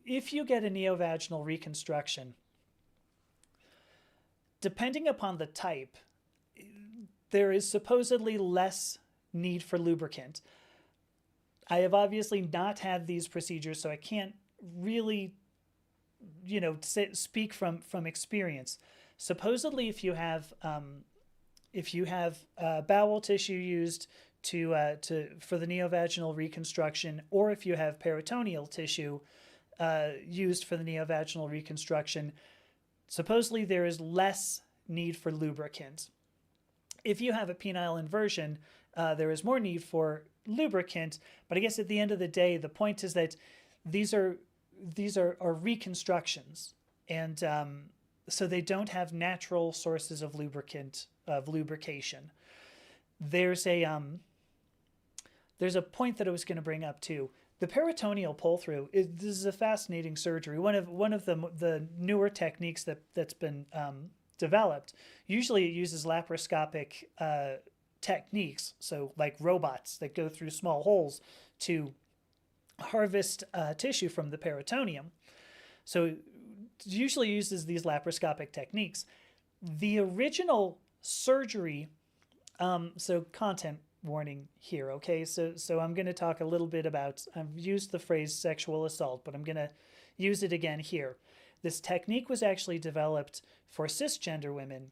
get a neovaginal reconstruction, depending upon the type, there is supposedly less need for lubricant. I have obviously not had these procedures, so I can't really, speak from experience. Supposedly, if you have bowel tissue used for the neovaginal reconstruction, or if you have peritoneal tissue used for the neovaginal reconstruction, supposedly there is less need for lubricant. If you have a penile inversion, there is more need for lubricant. But I guess at the end of the day, the point is that these are reconstructions, and so they don't have natural sources of lubrication. There's a point that I was going to bring up too, The peritoneal pull through is this is a fascinating surgery. One of the newer techniques that's been developed. Usually, it uses laparoscopic techniques, so like robots that go through small holes to harvest tissue from the peritoneum. So, it usually uses these laparoscopic techniques. The original surgery, so content warning here, okay? So I'm going to talk a little bit about, I've used the phrase sexual assault, but I'm going to use it again here. This technique was actually developed for cisgender women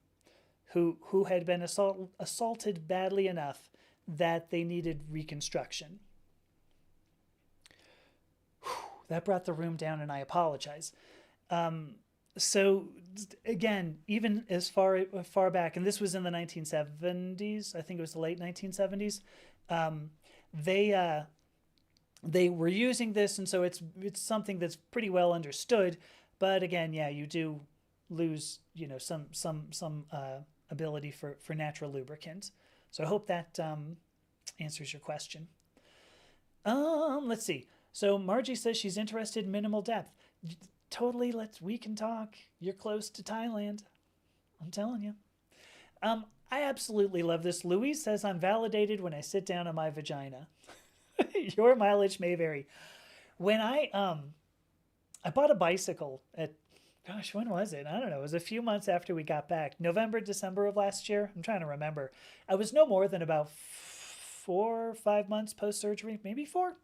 who had been assaulted badly enough that they needed reconstruction. Whew, that brought the room down, and I apologize. So again, even as far back, and this was in the 1970s, I think it was the late 1970s, they were using this, and so it's something that's pretty well understood. But again, yeah, you do lose some ability for natural lubricant. So I hope that answers your question. Let's see. So Margie says she's interested in minimal depth. Totally, we can talk. You're close to Thailand. I'm telling you. I absolutely love this. Louise says I'm validated when I sit down on my vagina. Your mileage may vary. When I bought a bicycle at, gosh, when was it? I don't know. It was a few months after we got back. November, December of last year. I'm trying to remember. I was no more than about 4 or 5 months post-surgery, maybe 4.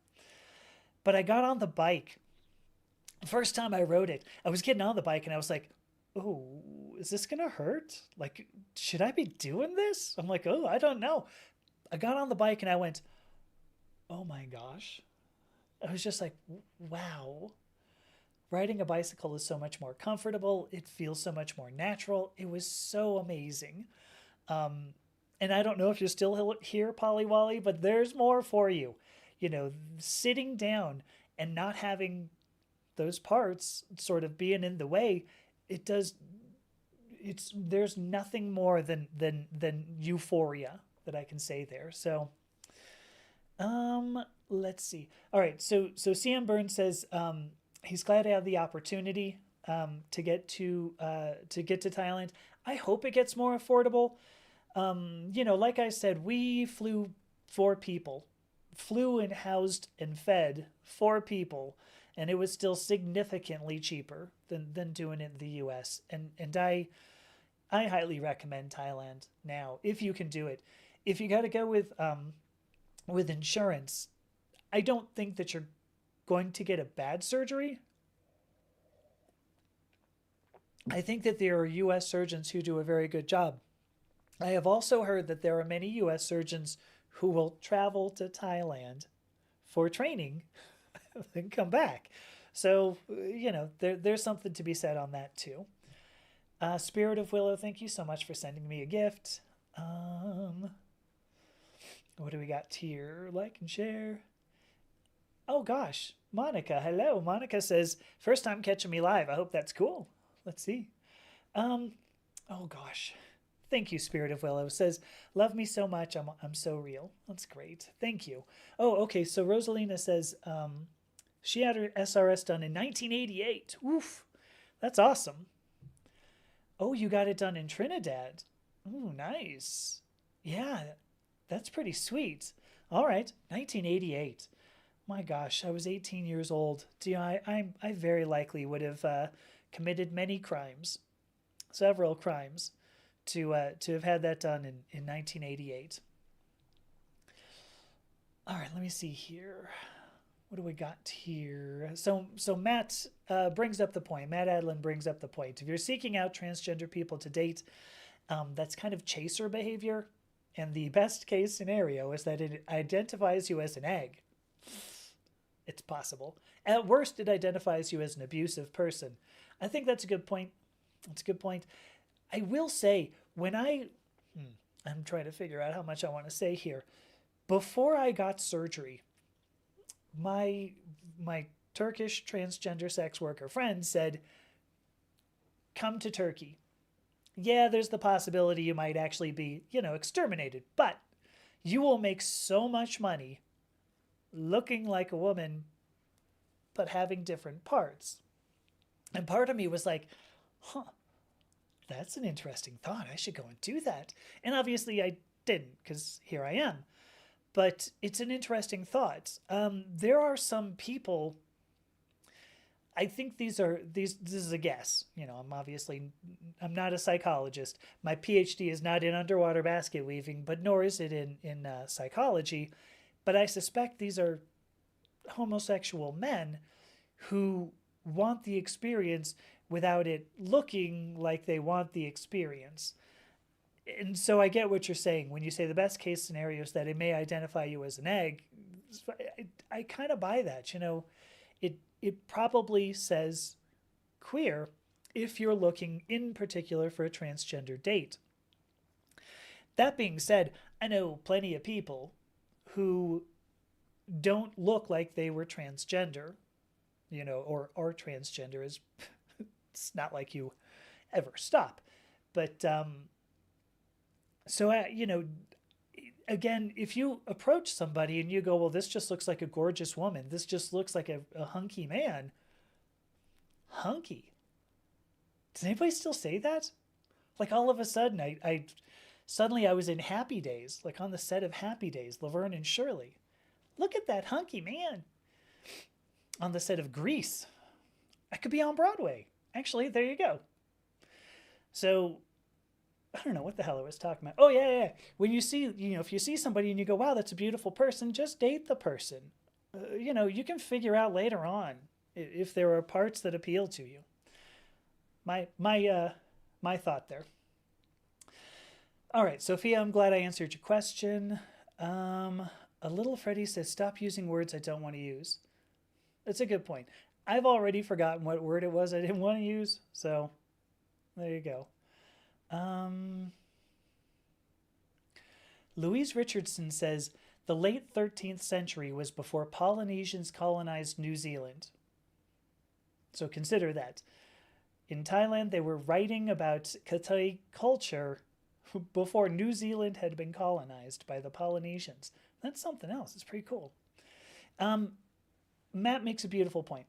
But I got on the bike. First time I rode it, I was getting on the bike and I was like, oh, is this going to hurt? Like, should I be doing this? I'm like, oh, I don't know. I got on the bike and I went, oh my gosh. I was just like, wow. Riding a bicycle is so much more comfortable. It feels so much more natural. It was so amazing. And I don't know if you're still here, Polly Wally, but there's more for you. Sitting down and not having those parts sort of being in the way, there's nothing more than euphoria that I can say there. So let's see. All right, so CM Burns says he's glad to have the opportunity to get to Thailand. I hope it gets more affordable. Like I said, we flew 4 people, flew and housed and fed 4 people, and it was still significantly cheaper than doing it in the U.S. And I highly recommend Thailand now if you can do it. If you got to go with insurance, I don't think that you're going to get a bad surgery. I think that there are U.S. surgeons who do a very good job. I have also heard that there are many U.S. surgeons who will travel to Thailand for training and come back. So, there's something to be said on that too. Spirit of Willow, thank you so much for sending me a gift. What do we got here? Like and share. Oh gosh, Monica, hello. Monica says, first time catching me live. I hope that's cool. Let's see. Oh gosh. Thank you, Spirit of Willow. Says, love me so much. I'm so real. That's great. Thank you. Oh, okay. So Rosalina says she had her SRS done in 1988. Oof. That's awesome. Oh, you got it done in Trinidad. Ooh, nice. Yeah, that's pretty sweet. All right, 1988. My gosh, I was 18 years old. I very likely would have committed many crimes, several crimes, to have had that done in 1988. All right, let me see here. What do we got here? So Matt brings up the point. Matt Adlin brings up the point. If you're seeking out transgender people to date, that's kind of chaser behavior. And the best case scenario is that it identifies you as an egg. It's possible. At worst, it identifies you as an abusive person. I think that's a good point. That's a good point. I will say, I'm trying to figure out how much I want to say here. Before I got surgery, my Turkish transgender sex worker friend said, come to Turkey. Yeah, there's the possibility you might actually be, exterminated, but you will make so much money looking like a woman but having different parts. And part of me was like, huh, that's an interesting thought. I should go and do that. And obviously I didn't, because here I am. But it's an interesting thought. There are some people, I think this is a guess. I'm not a psychologist. My PhD is not in underwater basket weaving, but nor is it in psychology. But I suspect these are homosexual men who want the experience without it looking like they want the experience. And so I get what you're saying when you say the best case scenario is that it may identify you as an egg. I kind of buy that. It probably says queer if you're looking in particular for a transgender date. That being said, I know plenty of people who don't look like they were transgender, or are transgender. Is It's not like you ever stop. But again, if you approach somebody and you go, well, this just looks like a gorgeous woman, this just looks like a hunky man. Hunky? Does anybody still say that? Like all of a sudden, suddenly I was in Happy Days, like on the set of Happy Days, Laverne and Shirley. Look at that hunky man. On the set of Grease. I could be on Broadway. Actually, there you go. So, I don't know what the hell I was talking about. Oh, yeah. When you see, if you see somebody and you go, wow, that's a beautiful person, just date the person. You can figure out later on if there are parts that appeal to you. My thought there. All right, Sophia, I'm glad I answered your question. A little Freddie says, stop using words I don't want to use. That's a good point. I've already forgotten what word it was I didn't want to use, so there you go. Louise Richardson says, the late 13th century was before Polynesians colonized New Zealand. So consider that. In Thailand, they were writing about Katai culture before New Zealand had been colonized by the Polynesians. That's something else. It's pretty cool. Matt makes a beautiful point.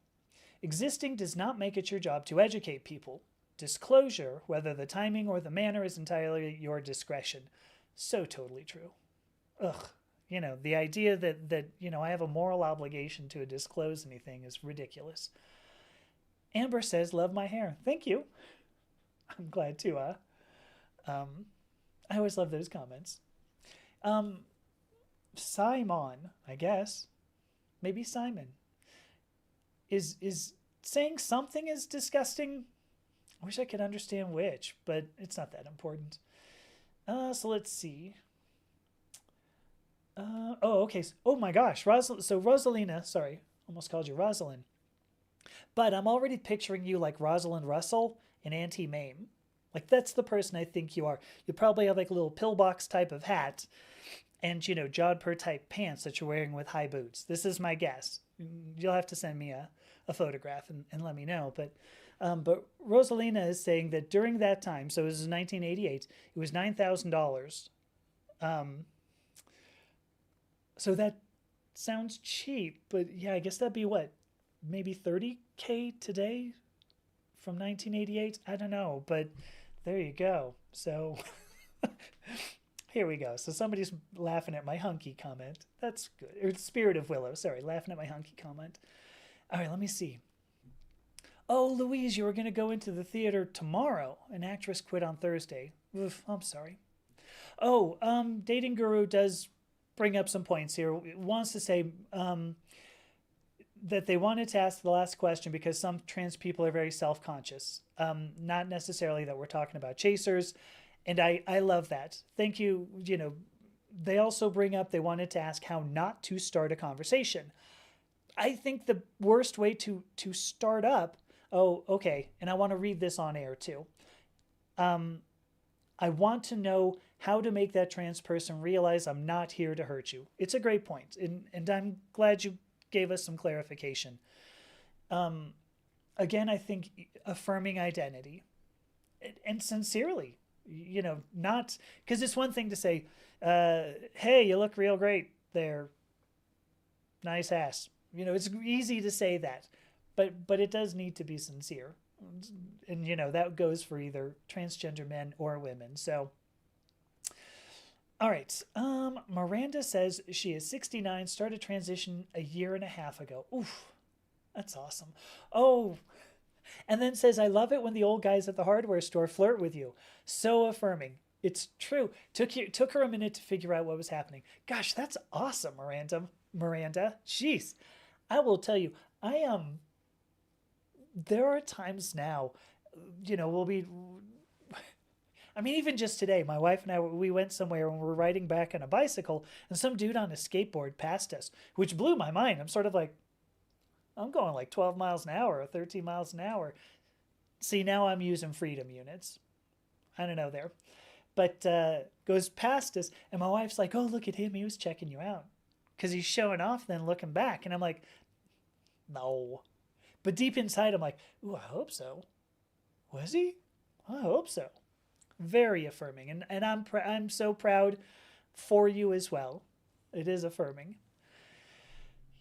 Existing does not make it your job to educate people. Disclosure, whether the timing or the manner, is entirely your discretion. So totally true. Ugh. The idea that I have a moral obligation to disclose anything is ridiculous. Amber says, love my hair. Thank you. I'm glad to. I always love those comments. Simon, I guess. Maybe Simon. Is saying something is disgusting? I wish I could understand which, but it's not that important. So let's see. Okay. Oh my gosh, Rosalina, sorry, almost called you Rosalind. But I'm already picturing you like Rosalind Russell in Auntie Mame. Like that's the person I think you are. You probably have like a little pillbox type of hat and, jodhpur type pants that you're wearing with high boots. This is my guess. You'll have to send me a photograph and let me know. But Rosalina is saying that during that time, so it was 1988, it was $9,000. So that sounds cheap, but yeah, I guess that'd be what? Maybe $30K today from 1988? I don't know, but there you go. So here we go. So somebody's laughing at my hunky comment. That's good. Or Spirit of Willow, sorry, laughing at my hunky comment. All right, let me see. Oh, Louise, you were going to go into the theater tomorrow. An actress quit on Thursday. Oof, I'm sorry. Oh, Dating Guru does bring up some points here. It wants to say that they wanted to ask the last question because some trans people are very self-conscious. Not necessarily that we're talking about chasers. And I love that. Thank you. They also bring up they wanted to ask how not to start a conversation. I think the worst way to start up, oh, okay, and I want to read this on air too. I want to know how to make that trans person realize I'm not here to hurt you. It's a great point, and I'm glad you gave us some clarification. Again, I think affirming identity and sincerely, not because it's one thing to say, hey, you look real great there. Nice ass. it's easy to say that, but it does need to be sincere. And, that goes for either transgender men or women. So, all right. Miranda says she is 69, started transition a year and a half ago. Oof, that's awesome. Oh, and then says, I love it when the old guys at the hardware store flirt with you. So affirming. It's true. Took her a minute to figure out what was happening. Gosh, that's awesome, Miranda. Miranda, jeez. I will tell you, I am. There are times now, we'll be. I mean, even just today, my wife and I, we went somewhere and we're riding back on a bicycle, and some dude on a skateboard passed us, which blew my mind. I'm sort of like, I'm going like 12 miles an hour or 13 miles an hour. See, now I'm using freedom units. I don't know there. But goes past us, and my wife's like, oh, look at him. He was checking you out. Because he's showing off, then looking back. And I'm like, no. But deep inside, I'm like, ooh, I hope so. Was he? I hope so. Very affirming. And I'm so proud for you as well. It is affirming.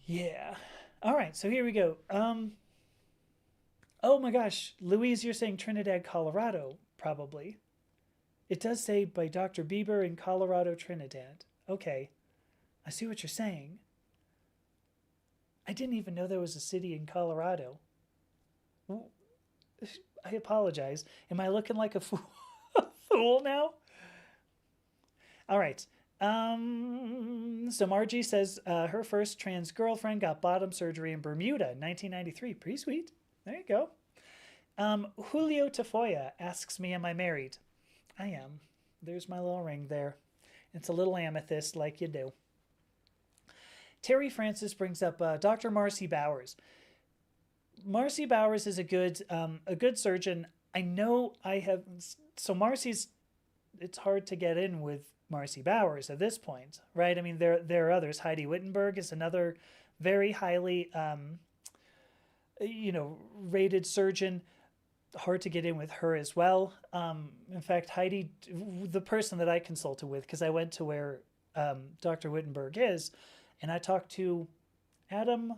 Yeah. All right, so here we go. Oh my gosh, Louise, you're saying Trinidad, Colorado, probably. It does say by Dr. Bieber in Colorado, Trinidad. Okay, I see what you're saying. I didn't even know there was a city in Colorado. I apologize. Am I looking like a fool now? All right. So Margie says her first trans girlfriend got bottom surgery in Bermuda in 1993. Pretty sweet. There you go. Julio Tafoya asks me, am I married? I am. There's my little ring there. It's a little amethyst like you do. Terry Francis brings up Dr. Marcy Bowers. Marcy Bowers is a good surgeon. I know I have. So Marcy's, it's hard to get in with Marcy Bowers at this point, right? I mean, there are others. Heidi Wittenberg is another very highly, rated surgeon. Hard to get in with her as well. In fact, Heidi, the person that I consulted with, because I went to where Dr. Wittenberg is, and I talked to Adam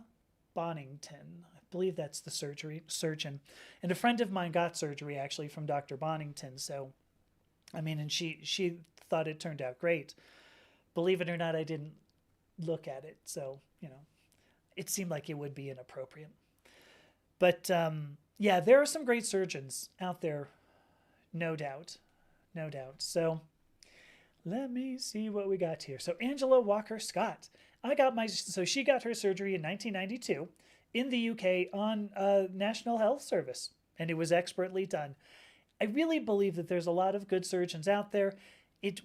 Bonington. I believe that's the surgeon. And a friend of mine got surgery actually from Dr. Bonington. So, I mean, and she thought it turned out great. Believe it or not, I didn't look at it. So, it seemed like it would be inappropriate. But, yeah, there are some great surgeons out there. No doubt. No doubt. So, let me see what we got here. So Angela Walker Scott. She got her surgery in 1992 in the UK on National Health Service, and it was expertly done. I really believe that there's a lot of good surgeons out there.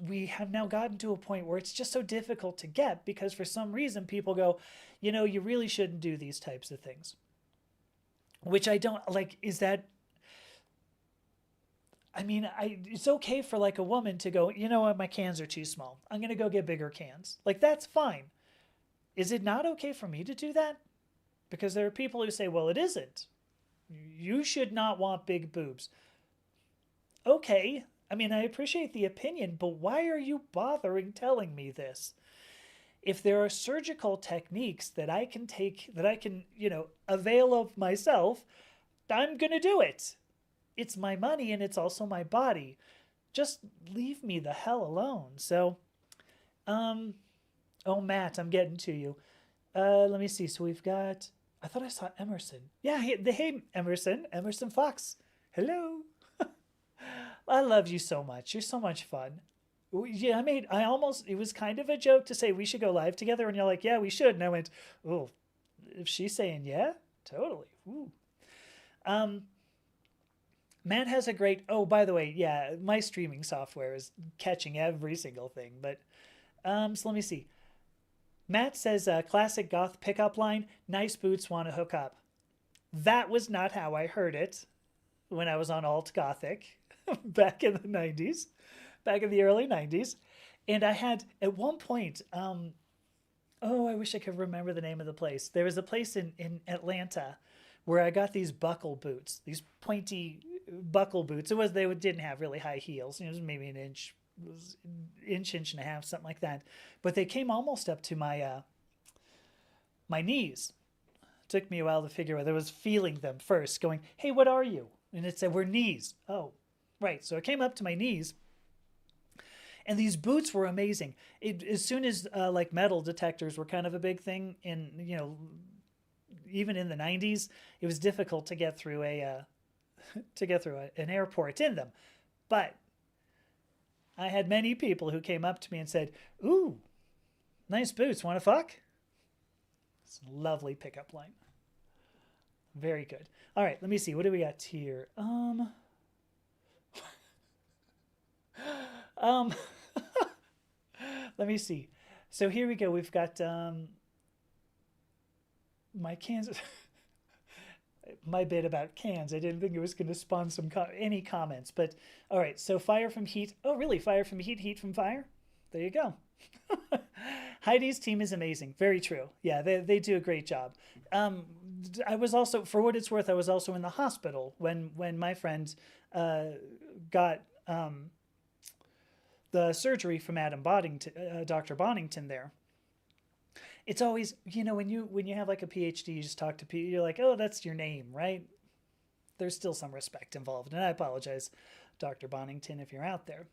We have now gotten to a point where it's just so difficult to get because for some reason people go, you really shouldn't do these types of things. Which I don't like. Is that? I mean, it's okay for like a woman to go, you know what, my cans are too small. I'm going to go get bigger cans. Like, that's fine. Is it not okay for me to do that? Because there are people who say, well, it isn't. You should not want big boobs. Okay. I mean, I appreciate the opinion, but why are you bothering telling me this? If there are surgical techniques that I can take, that I can, avail of myself, I'm going to do it. It's my money and it's also my body. Just leave me the hell alone. So, oh, Matt, I'm getting to you. Let me see. So we've got, I thought I saw Emerson. Yeah, hey, Emerson Fox. Hello. I love you so much. You're so much fun. Yeah, it was kind of a joke to say we should go live together. And you're like, yeah, we should. And I went, oh, if she's saying yeah, totally. Ooh. Matt has a great, oh, by the way, yeah, my streaming software is catching every single thing. But, so let me see. Matt says, classic goth pickup line, nice boots, want to hook up. That was not how I heard it when I was on Alt Gothic back in the 90s, back in the early 90s. And I had, at one point, I wish I could remember the name of the place. There was a place in Atlanta where I got these buckle boots, these pointy buckle boots. They didn't have really high heels. It was maybe an inch, inch and a half, something like that. But they came almost up to my my knees. Took me a while to figure out. I was feeling them first, going, "Hey, what are you?" And it said, "We're knees." Oh, right. So I came up to my knees, and these boots were amazing. As soon as like metal detectors were kind of a big thing in even in the 90s, it was difficult to get through an airport in them. But I had many people who came up to me and said, "Ooh, nice boots. Want to fuck?" It's a lovely pickup line. Very good. All right, let me see. What do we got here? Um, let me see. So here we go. We've got my Kansas. My bit about cans. I didn't think it was going to spawn any comments, but all right. So fire from heat. Oh, really? Fire from heat, heat from fire. There you go. Heidi's team is amazing. Very true. Yeah, they do a great job. I was also, for what it's worth, I was also in the hospital when my friend got the surgery from Dr. Bonington there. It's always, when you have like a PhD, you just talk to people, you're like, oh, that's your name, right? There's still some respect involved. And I apologize, Dr. Bonington, if you're out there.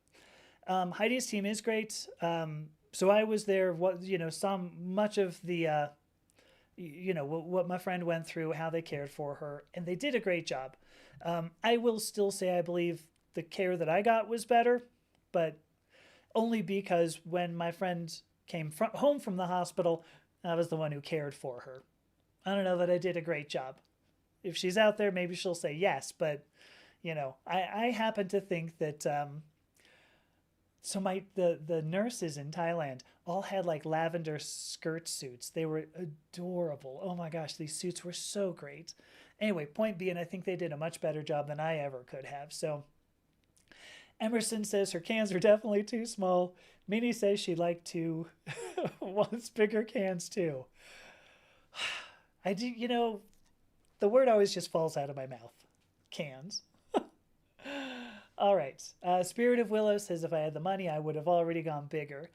Heidi's team is great. So I was there, saw much of the, what my friend went through, how they cared for her, and they did a great job. I will still say I believe the care that I got was better, but only because when my friend came home from the hospital, I was the one who cared for her. I don't know that I did a great job. If she's out there, maybe she'll say yes, but I happen to think that so the nurses in Thailand all had like lavender skirt suits. They were adorable. Oh my gosh, these suits were so great. Anyway, point being, I think they did a much better job than I ever could have. So Emerson says her cans are definitely too small. Minnie says she'd like to wants bigger cans too. I do, the word always just falls out of my mouth. Cans. All right. Spirit of Willow says if I had the money, I would have already gone bigger.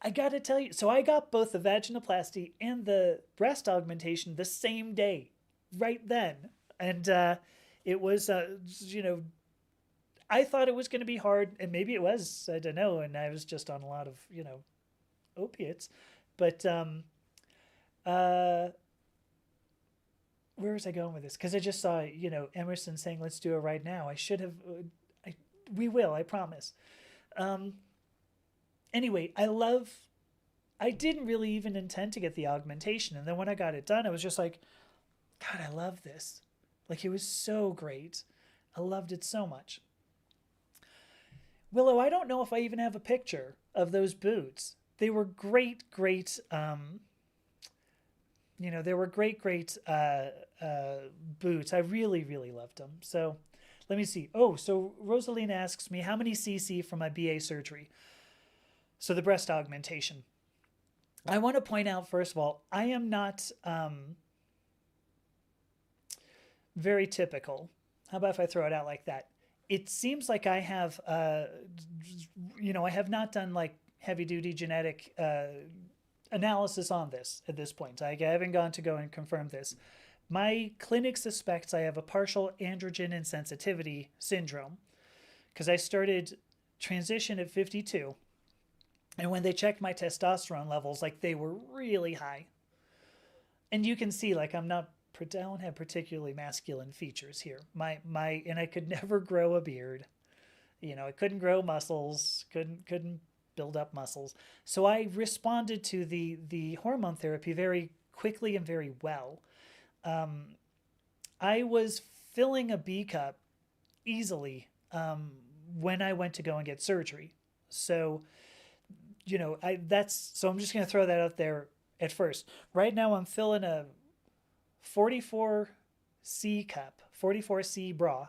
I got to tell you, so I got both the vaginoplasty and the breast augmentation the same day, right then. And it was, I thought it was going to be hard, and maybe it was, I don't know, and I was just on a lot of, opiates. But where was I going with this? Because I just saw, Emerson saying, let's do it right now. I should have, we will, I promise. Anyway, I didn't really even intend to get the augmentation. And then when I got it done, I was just like, God, I love this. Like, it was so great. I loved it so much. Willow, I don't know if I even have a picture of those boots. They were great, great, they were great boots. I really, really loved them. So let me see. Oh, so Rosaline asks me, how many cc for my BA surgery? So the breast augmentation. I want to point out, first of all, I am not very typical. How about if I throw it out like that? It seems like I have, I have not done like heavy duty genetic analysis on this at this point. I haven't gone to go and confirm this. My clinic suspects I have a partial androgen insensitivity syndrome because I started transition at 52. And when they checked my testosterone levels, like they were really high. And you can see, like, I don't have particularly masculine features here. And I could never grow a beard. I couldn't grow muscles, couldn't build up muscles. So I responded to the hormone therapy very quickly and very well. I was filling a B cup easily when I went to go and get surgery. So, so I'm just going to throw that out there at first. Right now I'm filling a 44C cup, 44C bra.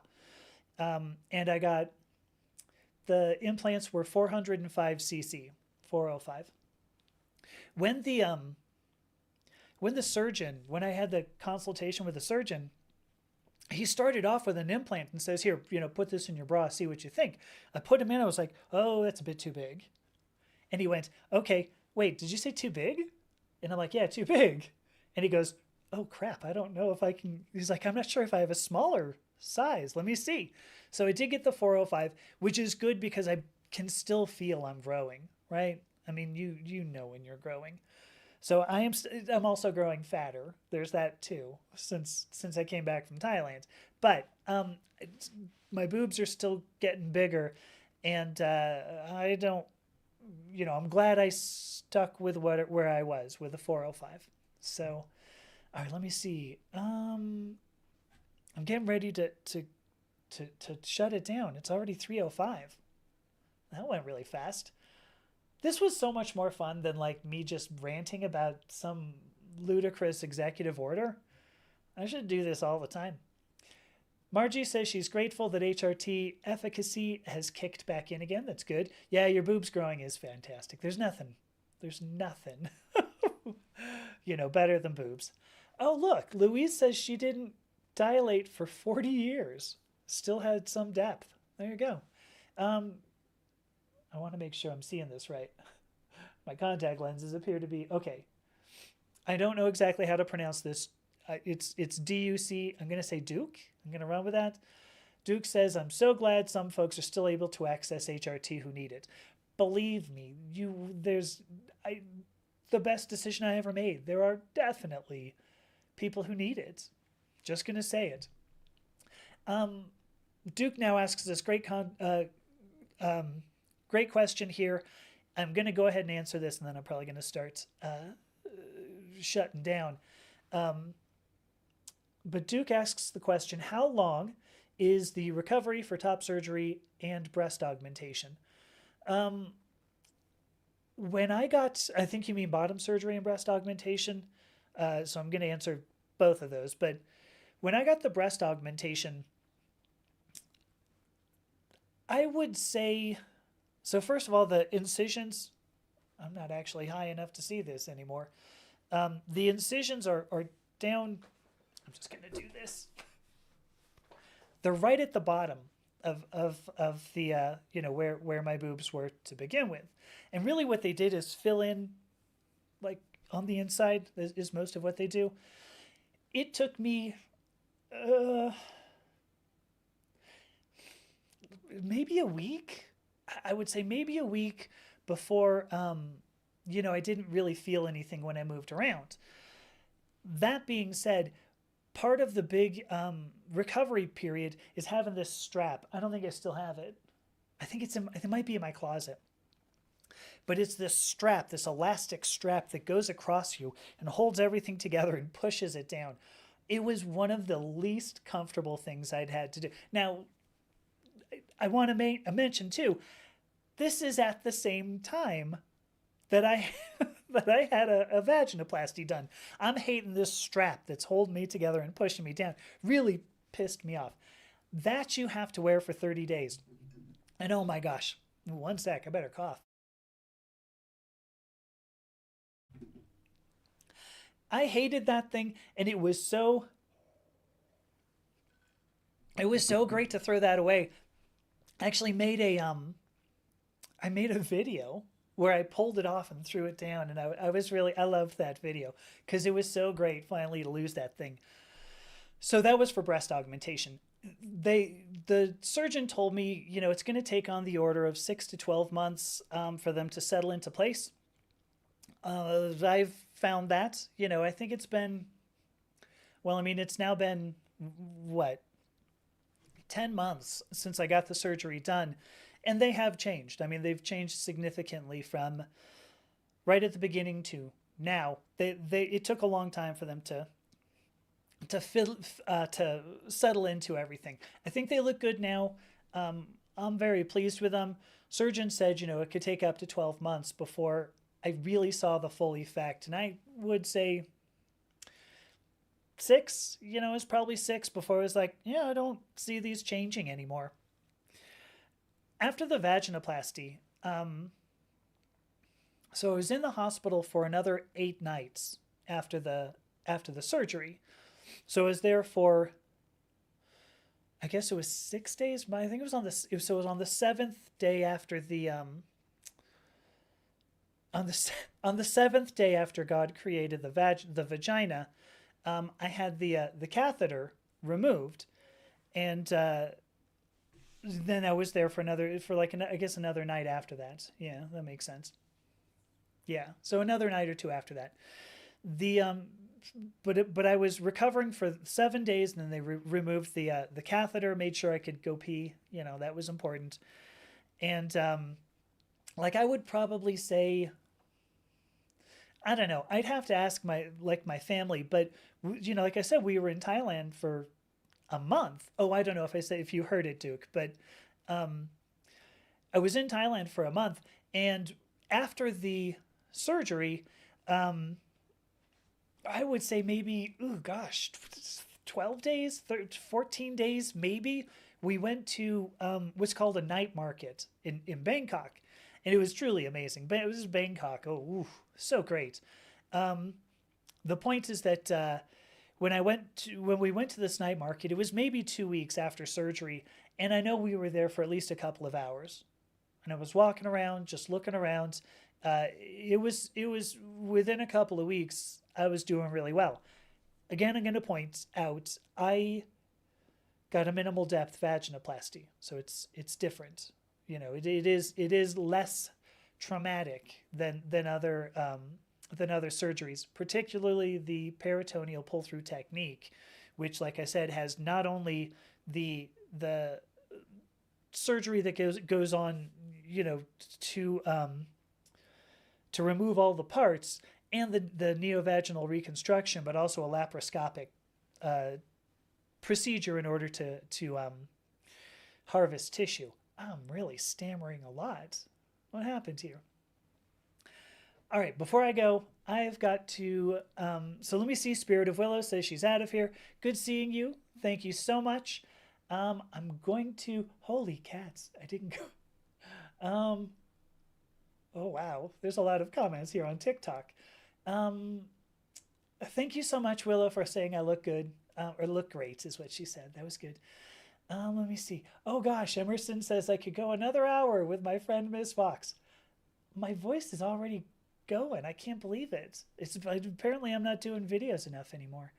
And I got, the implants were 405 cc, 405. When I had the consultation with the surgeon, he started off with an implant and says, here, put this in your bra, see what you think. I put him in, I was like, oh, that's a bit too big. And he went, okay, wait, did you say too big? And I'm like, yeah, too big. And he goes, oh crap, I don't know if I can. He's like, I'm not sure if I have a smaller size. Let me see. So I did get the 405, which is good because I can still feel I'm growing, right? I mean, you know when you're growing. So I'm also growing fatter. There's that too since I came back from Thailand. But my boobs are still getting bigger, and I don't. I'm glad I stuck with where I was with the 405. So, all right, let me see. I'm getting ready to shut it down. It's already 3:05. That went really fast. This was so much more fun than like me just ranting about some ludicrous executive order. I should do this all the time. Margie says she's grateful that HRT efficacy has kicked back in again. That's good. Yeah, your boobs growing is fantastic. There's nothing, better than boobs. Oh, look, Louise says she didn't dilate for 40 years. Still had some depth. There you go. I want to make sure I'm seeing this right. My contact lenses appear to be okay. I don't know exactly how to pronounce this. It's DUC. I'm going to say Duke. I'm going to run with that. Duke says, I'm so glad some folks are still able to access HRT who need it. Believe me, the best decision I ever made. There are definitely people who need it. Just going to say it. Duke now asks this great question here. I'm going to go ahead and answer this, and then I'm probably going to start shutting down. But Duke asks the question, how long is the recovery for top surgery and breast augmentation? When I think you mean bottom surgery and breast augmentation. So I'm going to answer both of those. But when I got the breast augmentation, I would say, so first of all, the incisions, I'm not actually high enough to see this anymore. The incisions are down. I'm just going to do this. They're right at the bottom of the where my boobs were to begin with, and really what they did is fill in, like on the inside is most of what they do. It took me maybe a week. I would say maybe a week before I didn't really feel anything when I moved around. That being said, part of the big recovery period is having this strap. I don't think I still have it. I think it might be in my closet. But it's this strap, this elastic strap that goes across you and holds everything together and pushes it down. It was one of the least comfortable things I'd had to do. Now, I want to mention too, this is at the same time that I that I had a vaginoplasty done. I'm hating this strap that's holding me together and pushing me down. Really pissed me off. That you have to wear for 30 days. And oh my gosh, one sec, I better cough. I hated that thing, and it was so great to throw that away. I actually made I made a video where I pulled it off and threw it down, and I loved that video because it was so great finally to lose that thing. So that was for breast augmentation. The surgeon told me, it's going to take on the order of 6 to 12 months for them to settle into place. I've found that, I think it's been, well, I mean, it's now been what, 10 months since I got the surgery done, and they have changed. I mean, they've changed significantly from right at the beginning to now. It took a long time for them to settle into everything. I think they look good now. I'm very pleased with them. Surgeon said, it could take up to 12 months before I really saw the full effect, and I would say 6, is probably 6 before I was like, yeah, I don't see these changing anymore. After the vaginoplasty, so I was in the hospital for another 8 nights after the surgery. So I was there for, I guess it was 6 days, but I think it was on the 7th day after the on the 7th day after God created the vagina. I had the catheter removed, and then I was there for I guess another night after that. Yeah, that makes sense. Yeah, so another night or two after that. The but I was recovering for 7 days, and then they removed the catheter, made sure I could go pee. You know, that was important. And like I would probably say, I don't know. I'd have to ask my family, but you know, like I said, we were in Thailand for a month. Oh, I don't know if you heard it, Duke, but I was in Thailand for a month, and after the surgery, I would say maybe, oh gosh, 12 days, 14 days, maybe. We went to what's called a night market in Bangkok. And it was truly amazing. But it was Bangkok. Oh, ooh, so great. The point is that when we went to this night market, it was maybe 2 weeks after surgery, and I know we were there for at least a couple of hours. And I was walking around, just looking around. It was within a couple of weeks, I was doing really well. Again, I'm going to point out I got a minimal depth vaginoplasty, so it's different. You know, it is less traumatic than other surgeries, particularly the peritoneal pull through technique, which, like I said, has not only the surgery that goes on, you know, to remove all the parts, and the neovaginal reconstruction, but also a laparoscopic uh, procedure in order to harvest tissue. I'm really stammering a lot. What happened here? All right, before I go, I've got to. So let me see. Spirit of Willow says she's out of here. Good seeing you. Thank you so much. I'm going to. Holy cats! I didn't go. Um, oh wow, there's a lot of comments here on TikTok. Um, Thank you so much, Willow, for saying I look good, or look great, is what she said. That was good. Let me see. Oh gosh, Emerson says I could go another hour with my friend Miss Fox. My voice is already going. I can't believe it. It's apparently I'm not doing videos enough anymore.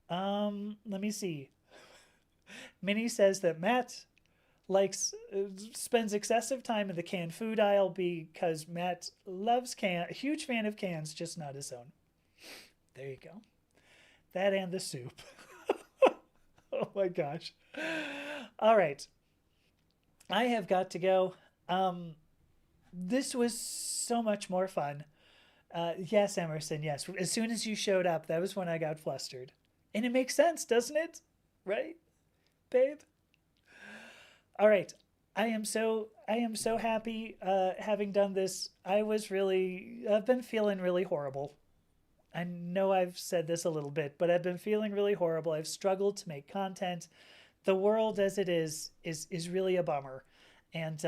Let me see. Minnie says that Matt likes spends excessive time in the canned food aisle because Matt loves a huge fan of cans, just not his own. There you go. That and the soup. Oh my gosh. All right. I have got to go. This was so much more fun. Yes, Emerson, yes. As soon as you showed up, that was when I got flustered. And it makes sense, doesn't it? Right, babe? All right. I am so happy having done this. I've been feeling really horrible. I know I've said this a little bit, but I've been feeling really horrible. I've struggled to make content. The world as it is really a bummer. And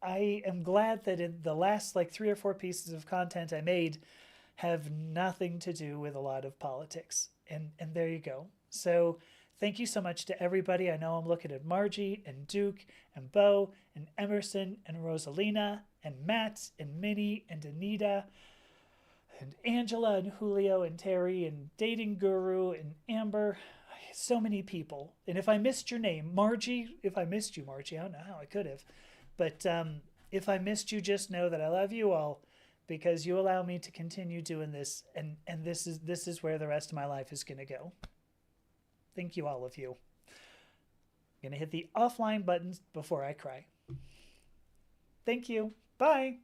I am glad that in the last like 3 or 4 pieces of content I made have nothing to do with a lot of politics. And there you go. So thank you so much to everybody. I know I'm looking at Margie and Duke and Bo and Emerson and Rosalina and Matt and Minnie and Anita and Angela and Julio and Terry and Dating Guru and Amber. So many people. And if I missed your name, Margie, if I missed you, Margie, I don't know how I could have. But if I missed you, just know that I love you all because you allow me to continue doing this. And this is where the rest of my life is going to go. Thank you, all of you. I'm going to hit the offline buttons before I cry. Thank you. Bye.